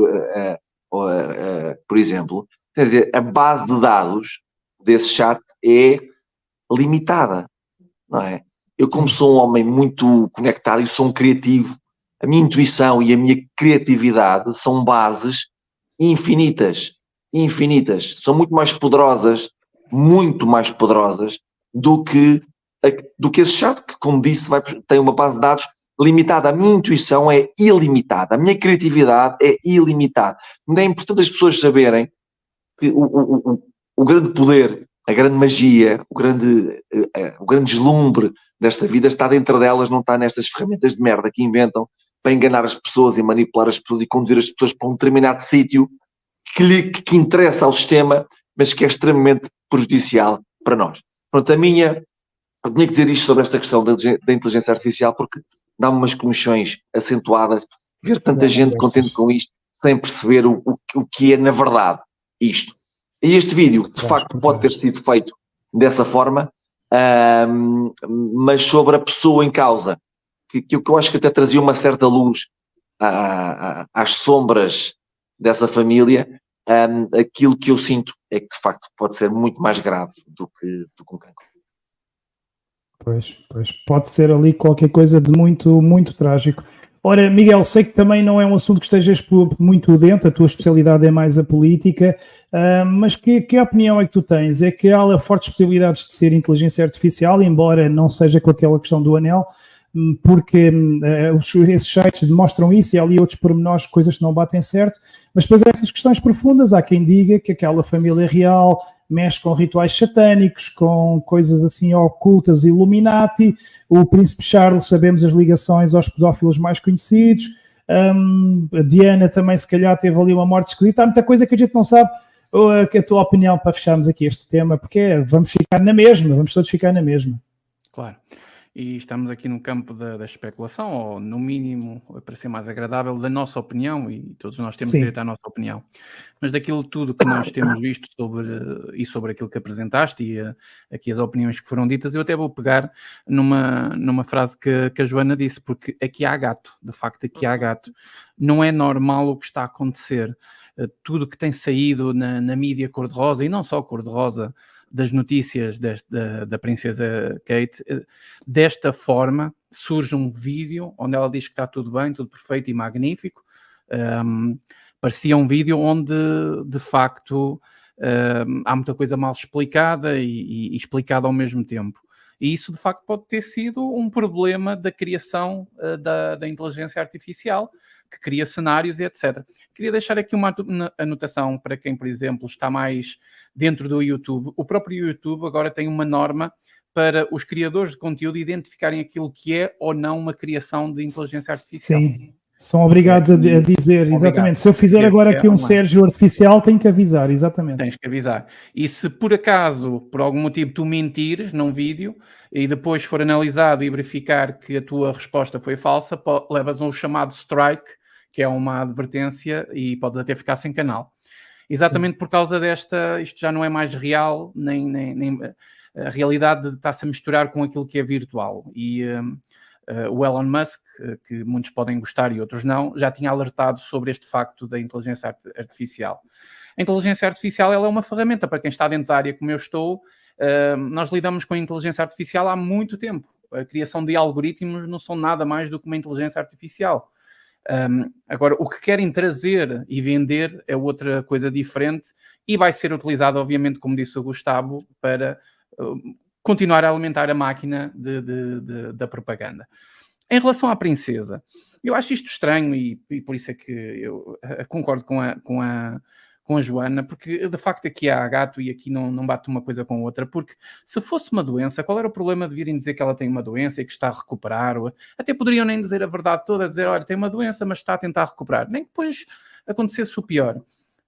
por exemplo, quer dizer, a base de dados desse chat é limitada, não é? Eu, como sou um homem muito conectado e sou um criativo, a minha intuição e a minha criatividade são bases infinitas, são muito mais poderosas do que do que esse chat, que, como disse, tem uma base de dados limitada. A minha intuição é ilimitada, a minha criatividade é ilimitada. É importante as pessoas saberem que o grande poder, a grande magia, o grande deslumbre desta vida está dentro delas, não está nestas ferramentas de merda que inventam para enganar as pessoas e manipular as pessoas e conduzir as pessoas para um determinado sítio que interessa ao sistema, mas que é extremamente prejudicial para nós. Pronto, eu tinha que dizer isto sobre esta questão da inteligência artificial, porque dá-me umas comichões acentuadas ver tanta gente contente com isto, sem perceber o que é, na verdade, isto. E este vídeo, de facto, pode ter sido feito dessa forma, mas sobre a pessoa em causa, que eu acho que até trazia uma certa luz às sombras dessa família. Aquilo que eu sinto é que, de facto, pode ser muito mais grave do que um cancro. Pois, pode ser ali qualquer coisa de muito, muito trágico. Ora, Miguel, sei que também não é um assunto que estejas muito dentro, a tua especialidade é mais a política, mas que opinião é que tu tens? É que há fortes possibilidades de ser inteligência artificial, embora não seja com aquela questão do anel, porque esses sites demonstram isso e há ali outros pormenores, coisas que não batem certo, mas depois há essas questões profundas. Há quem diga que aquela família real mexe com rituais satânicos, com coisas assim ocultas, Illuminati. O príncipe Charles, sabemos as ligações aos pedófilos mais conhecidos. A Diana também, se calhar, teve ali uma morte esquisita. Há muita coisa que a gente não sabe. Que a tua opinião para fecharmos aqui este tema, porque vamos todos ficar na mesma. Claro. E estamos aqui no campo da especulação, ou no mínimo, para ser mais agradável, da nossa opinião, e todos nós temos direito à nossa opinião. Mas daquilo tudo que nós temos visto sobre aquilo que apresentaste e aqui as opiniões que foram ditas, eu até vou pegar numa frase que a Joana disse, porque aqui há gato, de facto aqui há gato. Não é normal o que está a acontecer. Tudo que tem saído na mídia cor-de-rosa, e não só cor-de-rosa, das notícias da princesa Kate, desta forma surge um vídeo onde ela diz que está tudo bem, tudo perfeito e magnífico. Parecia um vídeo onde, de facto, há muita coisa mal explicada e explicada ao mesmo tempo. E isso, de facto, pode ter sido um problema da criação da inteligência artificial, que cria cenários e etc. Queria deixar aqui uma anotação para quem, por exemplo, está mais dentro do YouTube. O próprio YouTube agora tem uma norma para os criadores de conteúdo identificarem aquilo que é ou não uma criação de inteligência artificial. Sim, são obrigados a dizer, exatamente. Se eu fizer agora aqui um Sérgio artificial, tenho que avisar, exatamente. Tens que avisar. E se por acaso, por algum motivo, tu mentires num vídeo e depois for analisado e verificar que a tua resposta foi falsa, levas um chamado strike, que é uma advertência, e podes até ficar sem canal. Exatamente por causa isto já não é mais real, nem a realidade está-se a misturar com aquilo que é virtual. E o Elon Musk, que muitos podem gostar e outros não, já tinha alertado sobre este facto da inteligência artificial. A inteligência artificial ela é uma ferramenta para quem está dentro da área como eu estou. Nós lidamos com a inteligência artificial há muito tempo. A criação de algoritmos não são nada mais do que uma inteligência artificial. Agora, o que querem trazer e vender é outra coisa diferente e vai ser utilizado, obviamente, como disse o Gustavo, para continuar a alimentar a máquina da propaganda. Em relação à princesa, eu acho isto estranho e por isso é que eu concordo com a Joana, porque de facto aqui há gato e aqui não bate uma coisa com outra, porque se fosse uma doença, qual era o problema de virem dizer que ela tem uma doença e que está a recuperar? Até poderiam nem dizer a verdade toda, dizer, olha, tem uma doença, mas está a tentar recuperar. Nem que depois acontecesse o pior.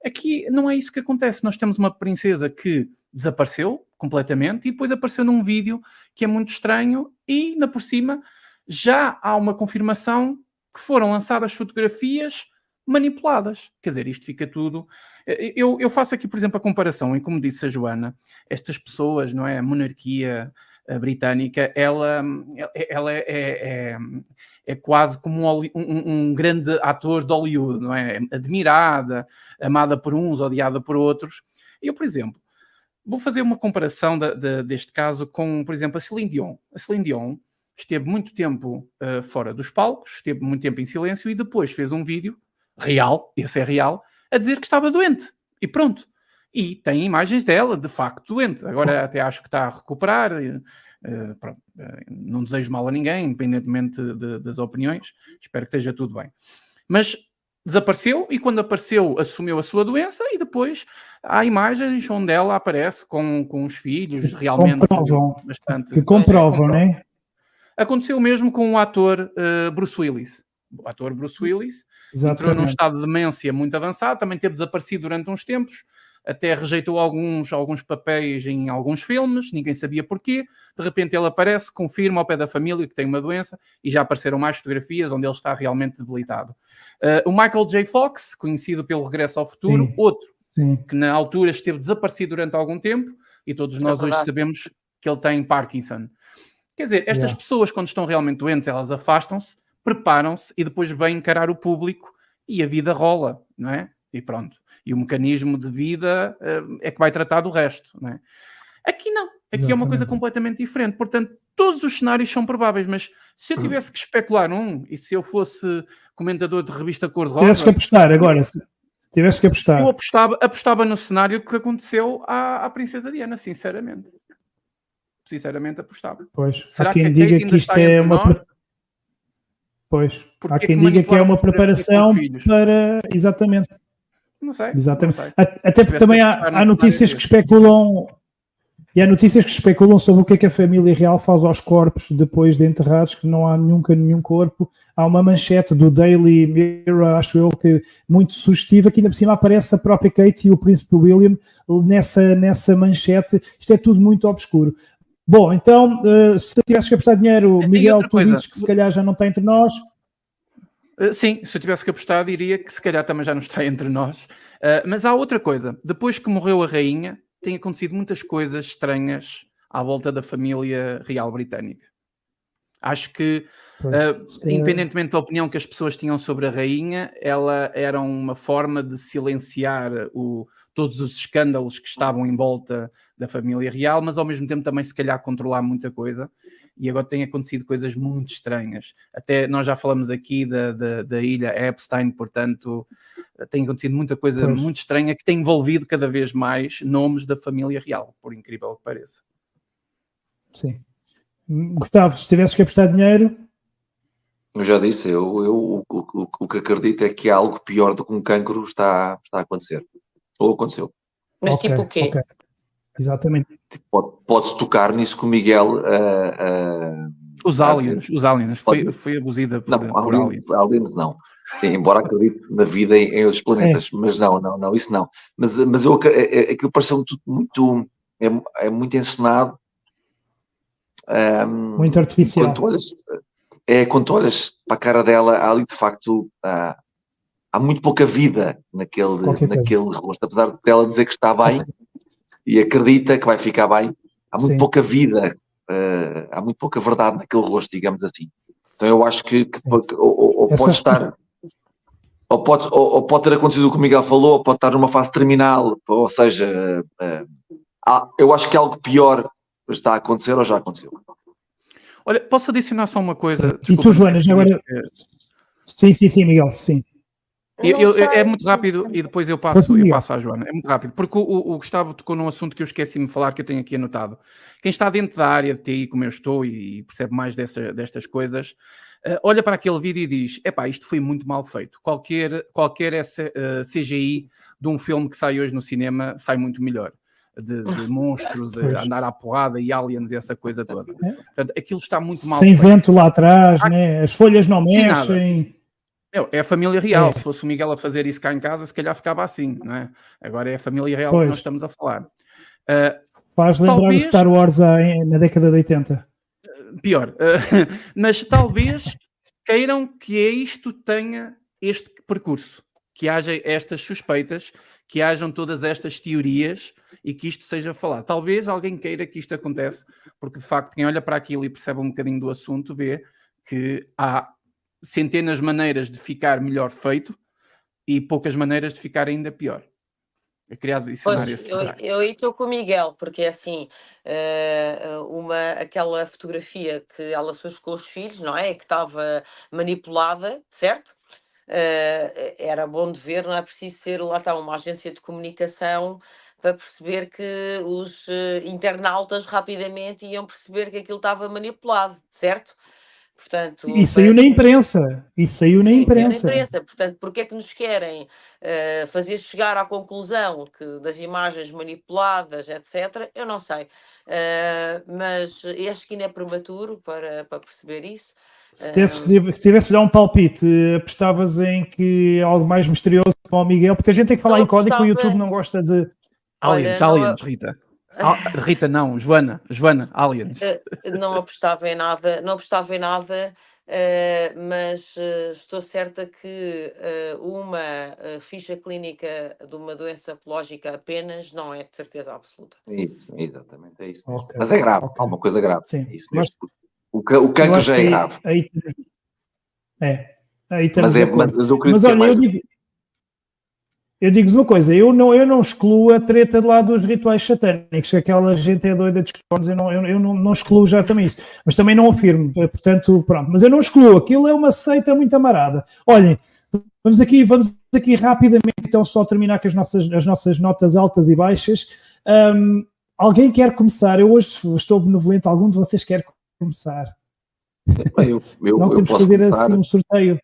Aqui não é isso que acontece. Nós temos uma princesa que desapareceu completamente e depois apareceu num vídeo que é muito estranho e, ainda por cima, já há uma confirmação que foram lançadas fotografias manipuladas. Quer dizer, isto fica tudo... Eu faço aqui, por exemplo, a comparação, e como disse a Joana, estas pessoas, não é? A monarquia britânica, ela é quase como um grande ator de Hollywood, não é? Admirada, amada por uns, odiada por outros. Eu, por exemplo, vou fazer uma comparação deste caso com, por exemplo, a Céline Dion. A Céline Dion esteve muito tempo fora dos palcos, esteve muito tempo em silêncio e depois fez um vídeo real, esse é real, a dizer que estava doente. E pronto. E tem imagens dela, de facto, doente. Agora até acho que está a recuperar, Pronto, não desejo mal a ninguém, independentemente das opiniões, espero que esteja tudo bem. Mas desapareceu e quando apareceu assumiu a sua doença e depois há imagens onde ela aparece com os filhos, realmente bastante... Que comprovam, não é? Aconteceu mesmo com o ator Bruce Willis. O ator Bruce Willis entrou num estado de demência muito avançado, também teve desaparecido durante uns tempos, até rejeitou alguns papéis em alguns filmes, ninguém sabia porquê. De repente ele aparece, confirma ao pé da família que tem uma doença e já apareceram mais fotografias onde ele está realmente debilitado. O Michael J. Fox, conhecido pelo Regresso ao Futuro, outro que na altura esteve desaparecido durante algum tempo e todos nós hoje sabemos que ele tem Parkinson. Quer dizer, estas pessoas quando estão realmente doentes, elas afastam-se, preparam-se e depois vêm encarar o público e a vida rola, não é? E pronto. E o mecanismo de vida é que vai tratar do resto, não é? Aqui não. Aqui é uma coisa completamente diferente. Portanto, todos os cenários são prováveis, mas se eu tivesse que especular e se eu fosse comentador de revista Cor-de-Rosa... Tivesse que apostar agora, se tivesse que apostar. Eu apostava no cenário que aconteceu à Princesa Diana, sinceramente. Sinceramente apostava. Pois, será há quem que diga que isto é uma... Pois, há quem diga que é uma preparação para... Exatamente. Não sei. Exatamente. Não sei. Até porque também há notícias que especulam... E há notícias que especulam sobre o que é que a família real faz aos corpos depois de enterrados, que não há nunca nenhum corpo. Há uma manchete do Daily Mirror, acho eu, que muito sugestiva, que ainda por cima aparece a própria Kate e o príncipe William nessa manchete. Isto é tudo muito obscuro. Bom, então, se tivesse que apostar dinheiro, Miguel, tu dizes que se calhar já não está entre nós. Sim, se eu tivesse que apostar, diria que se calhar também já não está entre nós. Mas há outra coisa. Depois que morreu a rainha, tem acontecido muitas coisas estranhas à volta da família real britânica. Acho que, independentemente da opinião que as pessoas tinham sobre a rainha, ela era uma forma de silenciar todos os escândalos que estavam em volta da família real, mas ao mesmo tempo também se calhar controlar muita coisa. E agora têm acontecido coisas muito estranhas. Até nós já falamos aqui da ilha Epstein, portanto, tem acontecido muita coisa muito estranha que tem envolvido cada vez mais nomes da família real, por incrível que pareça. Sim. Gustavo, se tivesses que apostar dinheiro... Eu já disse, o que acredito é que algo pior do que um cancro está a acontecer. Ou aconteceu. Mas tipo o quê? Okay. Exatamente. Pode tocar nisso que o Miguel... Os aliens. Foi abusida por aliens. Aliens não. Embora acredite na vida em outros planetas. Mas não, isso não. Mas aquilo pareceu-me tudo muito... É muito encenado. Muito artificial. Quando tu olhas para a cara dela, há ali de facto... Há muito pouca vida naquele rosto. Apesar dela dizer que está bem... e acredita que vai ficar bem, há muito pouca vida, há muito pouca verdade naquele rosto, digamos assim. Então eu acho que ou pode estar, ou pode ter acontecido o que o Miguel falou, ou pode estar numa fase terminal, ou seja, eu acho que algo pior está a acontecer ou já aconteceu. Olha, posso adicionar só uma coisa? E tu, Joana, já agora... Sim, Miguel, sim. É muito rápido e depois eu passo à Joana. É muito rápido, porque o Gustavo tocou num assunto que eu esqueci-me de falar, que eu tenho aqui anotado. Quem está dentro da área de TI, como eu estou, e percebe mais destas coisas, olha para aquele vídeo e diz, isto foi muito mal feito. Qualquer CGI de um filme que sai hoje no cinema sai muito melhor. De monstros, andar à porrada e aliens e essa coisa toda. Portanto, aquilo está muito mal feito. Sem vento lá atrás, né? As folhas não mexem... É a família real. Se fosse o Miguel a fazer isso cá em casa, se calhar ficava assim, não é? Agora é a família real que nós estamos a falar. Faz lembrar o Star Wars na década de 80. Pior. Mas talvez queiram que isto tenha este percurso, que haja estas suspeitas, que hajam todas estas teorias e que isto seja falado. Talvez alguém queira que isto aconteça, porque de facto quem olha para aquilo e percebe um bocadinho do assunto vê que há centenas de maneiras de ficar melhor feito e poucas maneiras de ficar ainda pior. Eu queria adicionar esse detalhe. Eu estou com o Miguel, porque assim, aquela fotografia que ela fez com os filhos, não é? Que estava manipulada, certo? Era bom de ver, não é preciso ser, lá está, uma agência de comunicação para perceber que os internautas rapidamente iam perceber que aquilo estava manipulado, certo? Portanto, E saiu na imprensa. Saiu na imprensa. Portanto, porque é que nos querem fazer chegar à conclusão que das imagens manipuladas, etc., eu não sei. Mas acho que ainda é prematuro para perceber isso. Se tivesse de dar um palpite, apostavas em que algo mais misterioso com o Miguel, porque a gente tem que falar em código que o YouTube não gosta de... Aliens, Rita. Rita não, Joana, aliens. Não apostava em nada, mas estou certa que uma ficha clínica de uma doença ecológica apenas não é de certeza absoluta. Isso, exatamente, é isso mesmo. Okay, mas é grave, há uma coisa grave. Sim. É isso mesmo. O cancro já é grave. Aí estamos de acordo. Mas olha, eu digo-vos uma coisa, eu não excluo a treta de lá dos rituais satânicos, que aquela gente é doida de escones, eu não excluo já também isso, mas também não afirmo, portanto, pronto, mas eu não excluo, aquilo é uma seita muito amarada. Olhem, vamos aqui rapidamente, então, só terminar com as nossas notas altas e baixas. Alguém quer começar? Eu hoje estou benevolente, algum de vocês quer começar? Não temos que fazer começar. Assim um sorteio.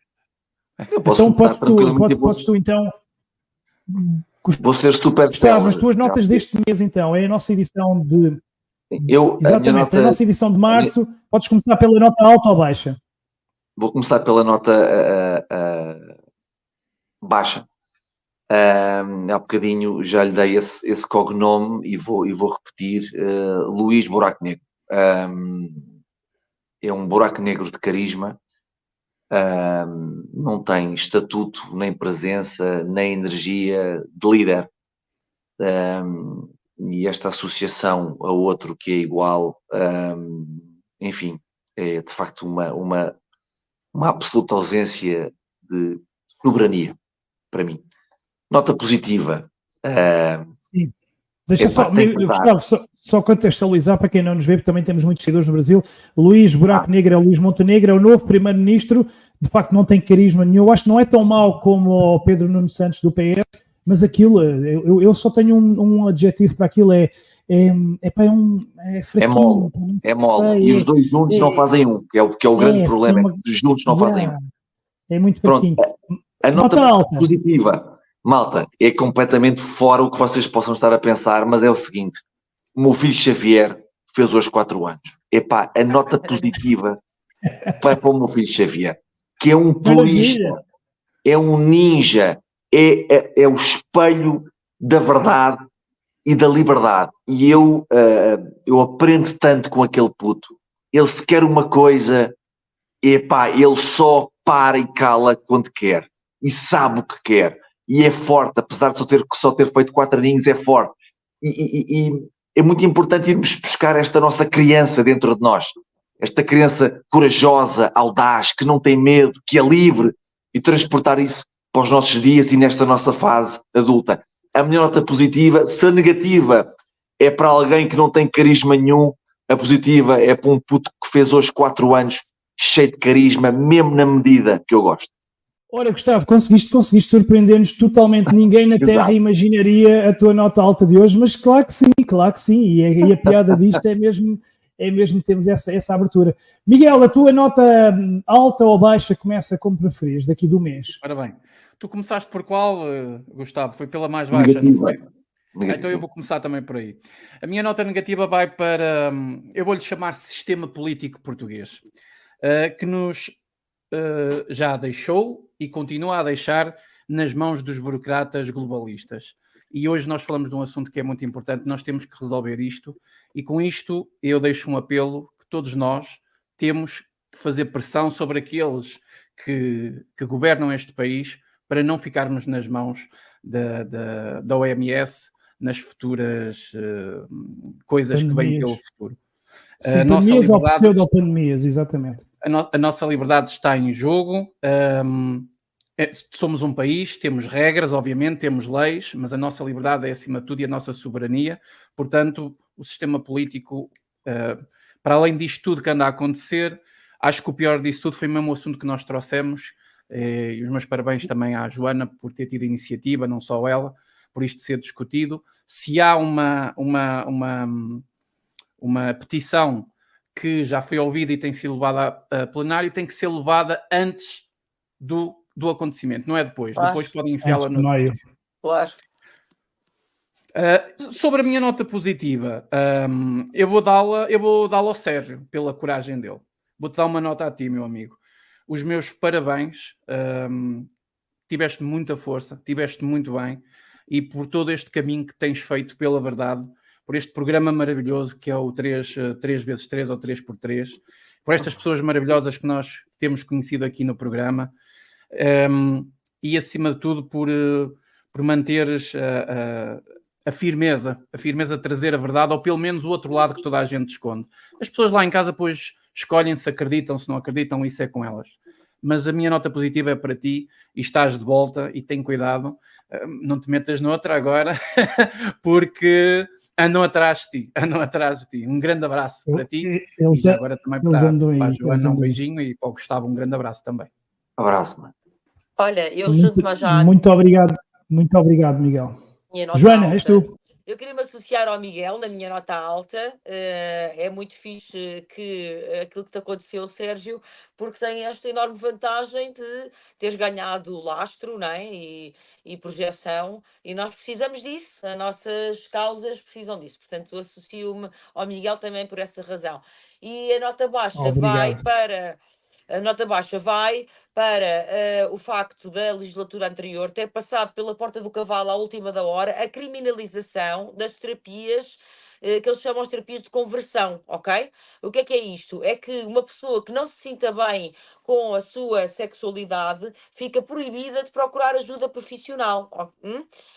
Então podes tu então... Vou ser super Gustavo, as tuas notas deste mês então, é a nossa edição de... Exatamente, a nossa edição de março. Podes começar pela nota alta ou baixa? Vou começar pela nota baixa. Há bocadinho já lhe dei esse cognome e vou repetir. Luís Buraco Negro. É um buraco negro de carisma. Não tem estatuto, nem presença, nem energia de líder. E esta associação a outro que é igual, enfim, é de facto uma absoluta ausência de soberania para mim. Nota positiva. Sim. Deixa Gustavo, só contextualizar para quem não nos vê, porque também temos muitos seguidores no Brasil. Luís Buraco Negro é o Luís Montenegro, é o novo primeiro-ministro, de facto não tem carisma nenhum. Eu acho que não é tão mau como o Pedro Nuno Santos do PS, mas aquilo, eu só tenho um adjetivo para aquilo, é fraquinho. É mole. E os dois juntos não fazem um, que é o grande problema, é que os juntos não fazem um. É muito fraquinho. A nota alta. Positiva. Malta, é completamente fora o que vocês possam estar a pensar, mas é o seguinte: o meu filho Xavier fez hoje 4 anos. Epá, a nota positiva vai para o meu filho Xavier, que é um purista, é um ninja, é o espelho da verdade e da liberdade. E eu aprendo tanto com aquele puto. Ele se quer uma coisa, epá, ele só para e cala quando quer. E sabe o que quer. E é forte, apesar de só ter feito 4 aninhos, é forte. E é muito importante irmos buscar esta nossa criança dentro de nós. Esta criança corajosa, audaz, que não tem medo, que é livre, e transportar isso para os nossos dias e nesta nossa fase adulta. A minha nota positiva, se a negativa é para alguém que não tem carisma nenhum, a positiva é para um puto que fez hoje 4 anos, cheio de carisma, mesmo na medida que eu gosto. Ora, Gustavo, conseguiste surpreender-nos totalmente. Ninguém na Terra imaginaria a tua nota alta de hoje, mas claro que sim. E a piada disto é mesmo termos essa abertura. Miguel, a tua nota alta ou baixa começa como preferires, daqui do mês. Ora bem, tu começaste por qual, Gustavo? Foi pela mais baixa, não foi? Então eu vou começar também por aí. A minha nota negativa vai para, eu vou-lhe chamar sistema político português, que nos já deixou e continua a deixar nas mãos dos burocratas globalistas. E hoje nós falamos de um assunto que é muito importante, nós temos que resolver isto, e com isto eu deixo um apelo que todos nós temos que fazer pressão sobre aqueles que governam este país para não ficarmos nas mãos da OMS nas futuras coisas pandemias. Que vêm pelo futuro. Sim, pandemias ou pseudo-pandemias, exatamente. A nossa liberdade está em jogo. Somos um país, temos regras, obviamente, temos leis, mas a nossa liberdade é acima de tudo e a nossa soberania. Portanto, o sistema político, para além disto tudo que anda a acontecer, acho que o pior disso tudo foi mesmo o assunto que nós trouxemos. E os meus parabéns também à Joana por ter tido iniciativa, não só ela, por isto ser discutido. Se há uma petição que já foi ouvida e tem sido levada a plenário, tem que ser levada antes do acontecimento, não é depois. Claro. Depois podem enfiá-la no... Claro. Sobre a minha nota positiva, eu vou dá-la ao Sérgio, pela coragem dele. Vou-te dar uma nota a ti, meu amigo. Os meus parabéns. Tiveste muita força, tiveste muito bem, e por todo este caminho que tens feito pela verdade, por este programa maravilhoso que é o 3x3 ou 3x3, por estas pessoas maravilhosas que nós temos conhecido aqui no programa, e acima de tudo por manteres a firmeza de trazer a verdade, ou pelo menos o outro lado que toda a gente esconde. As pessoas lá em casa depois escolhem se acreditam, se não acreditam, isso é com elas. Mas a minha nota positiva é para ti, e estás de volta, e tem cuidado, não te metas noutra agora, porque andam atrás de ti. Um grande abraço para ti, e já agora também para a Joana um beijinho, e para o Gustavo um grande abraço também. Abraço, mano. Olha, eu junto-me já... Muito obrigado, Miguel. Joana, és tu. Eu queria me associar ao Miguel na minha nota alta. É muito fixe que aquilo que te aconteceu, Sérgio, porque tem esta enorme vantagem de teres ganhado lastro, não é? E projeção, e nós precisamos disso, as nossas causas precisam disso. Portanto, eu associo-me ao Miguel também por essa razão. E a nota baixa vai para o facto da legislatura anterior ter passado pela porta do cavalo à última da hora a criminalização das terapias que eles chamam de terapias de conversão, ok? O que é isto? É que uma pessoa que não se sinta bem com a sua sexualidade fica proibida de procurar ajuda profissional.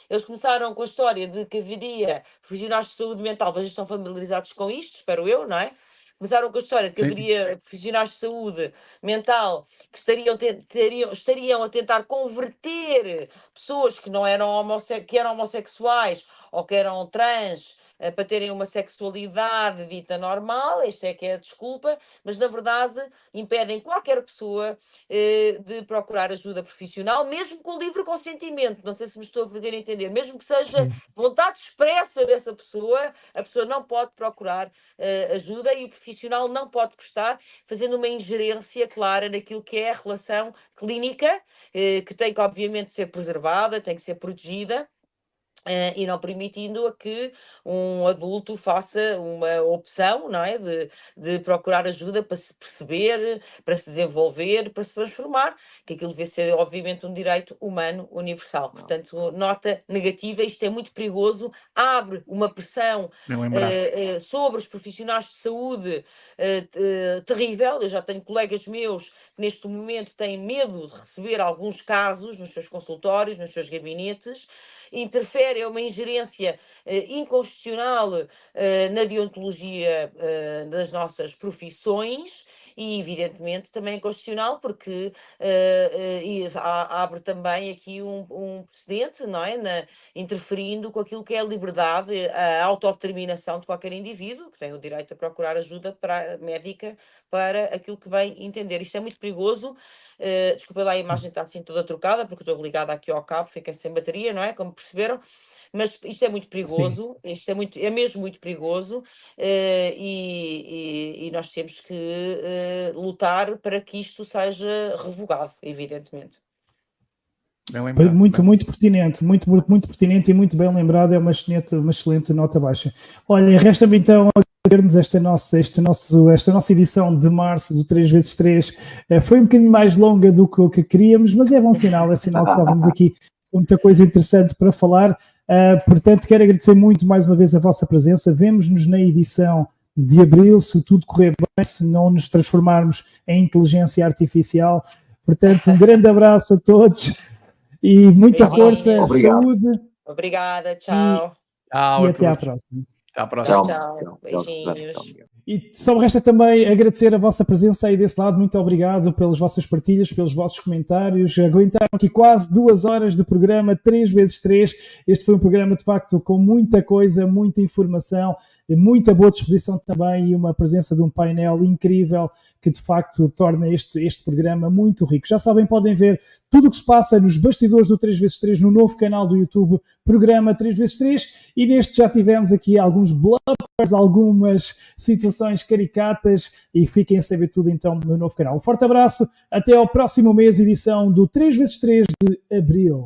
Eles começaram com a história de que haveria profissionais de saúde mental, vocês estão familiarizados com isto, espero eu, não é? Começaram com a história de que haveria profissionais de saúde mental que estariam a tentar converter pessoas que não eram homossexuais ou que eram trans para terem uma sexualidade dita normal. Esta é que é a desculpa, mas na verdade impedem qualquer pessoa de procurar ajuda profissional, mesmo com livre consentimento. Não sei se me estou a fazer entender. Mesmo que seja vontade expressa dessa pessoa, a pessoa não pode procurar ajuda, e o profissional não pode prestar, fazendo uma ingerência clara naquilo que é a relação clínica, que tem que obviamente ser preservada, tem que ser protegida, e não permitindo a que um adulto faça uma opção, não é? De procurar ajuda para se perceber, para se desenvolver, para se transformar, que aquilo deve ser obviamente um direito humano universal. Portanto, nota negativa, isto é muito perigoso, abre uma pressão sobre os profissionais de saúde terrível. Eu já tenho colegas meus que neste momento têm medo de receber alguns casos nos seus consultórios, nos seus gabinetes. Interfere, é uma ingerência inconstitucional na deontologia das nossas profissões, e evidentemente também inconstitucional porque abre também aqui um precedente, não é? Interferindo com aquilo que é a liberdade, a autodeterminação de qualquer indivíduo, que tem o direito a procurar ajuda médica para aquilo que bem entender. Isto é muito perigoso. Desculpa lá, a imagem está assim toda trocada, porque estou ligada aqui ao cabo, fiquei sem bateria, não é? Como perceberam. Mas isto é muito perigoso, isto é mesmo muito perigoso, e nós temos que lutar para que isto seja revogado, evidentemente. Muito pertinente, muito pertinente e muito bem lembrado. É uma excelente nota baixa. Olha, resta-me então vermos esta nossa edição de março do 3x3. Foi um bocadinho mais longa do que o que queríamos, mas é bom sinal, que estávamos aqui com muita coisa interessante para falar. Portanto, quero agradecer muito mais uma vez a vossa presença. Vemo-nos na edição de abril, se tudo correr bem, se não nos transformarmos em inteligência artificial. Portanto, um grande abraço a todos e muita força, saúde. Obrigada, tchau. Tchau, e até à próxima. Até à próxima. Tchau. Beijinhos. E só me resta também agradecer a vossa presença aí desse lado. Muito obrigado pelas vossas partilhas, pelos vossos comentários. Aguentaram aqui quase 2 horas de programa 3x3. Este foi um programa, de facto, com muita coisa, muita informação, muita boa disposição também e uma presença de um painel incrível que, de facto, torna este programa muito rico. Já sabem, podem ver tudo o que se passa nos bastidores do 3x3 no novo canal do YouTube, programa 3x3. E neste já tivemos aqui alguns bloopers, algumas situações caricatas e fiquem a saber tudo então no novo canal. Um forte abraço, até ao próximo mês, edição do 3x3 de Abril.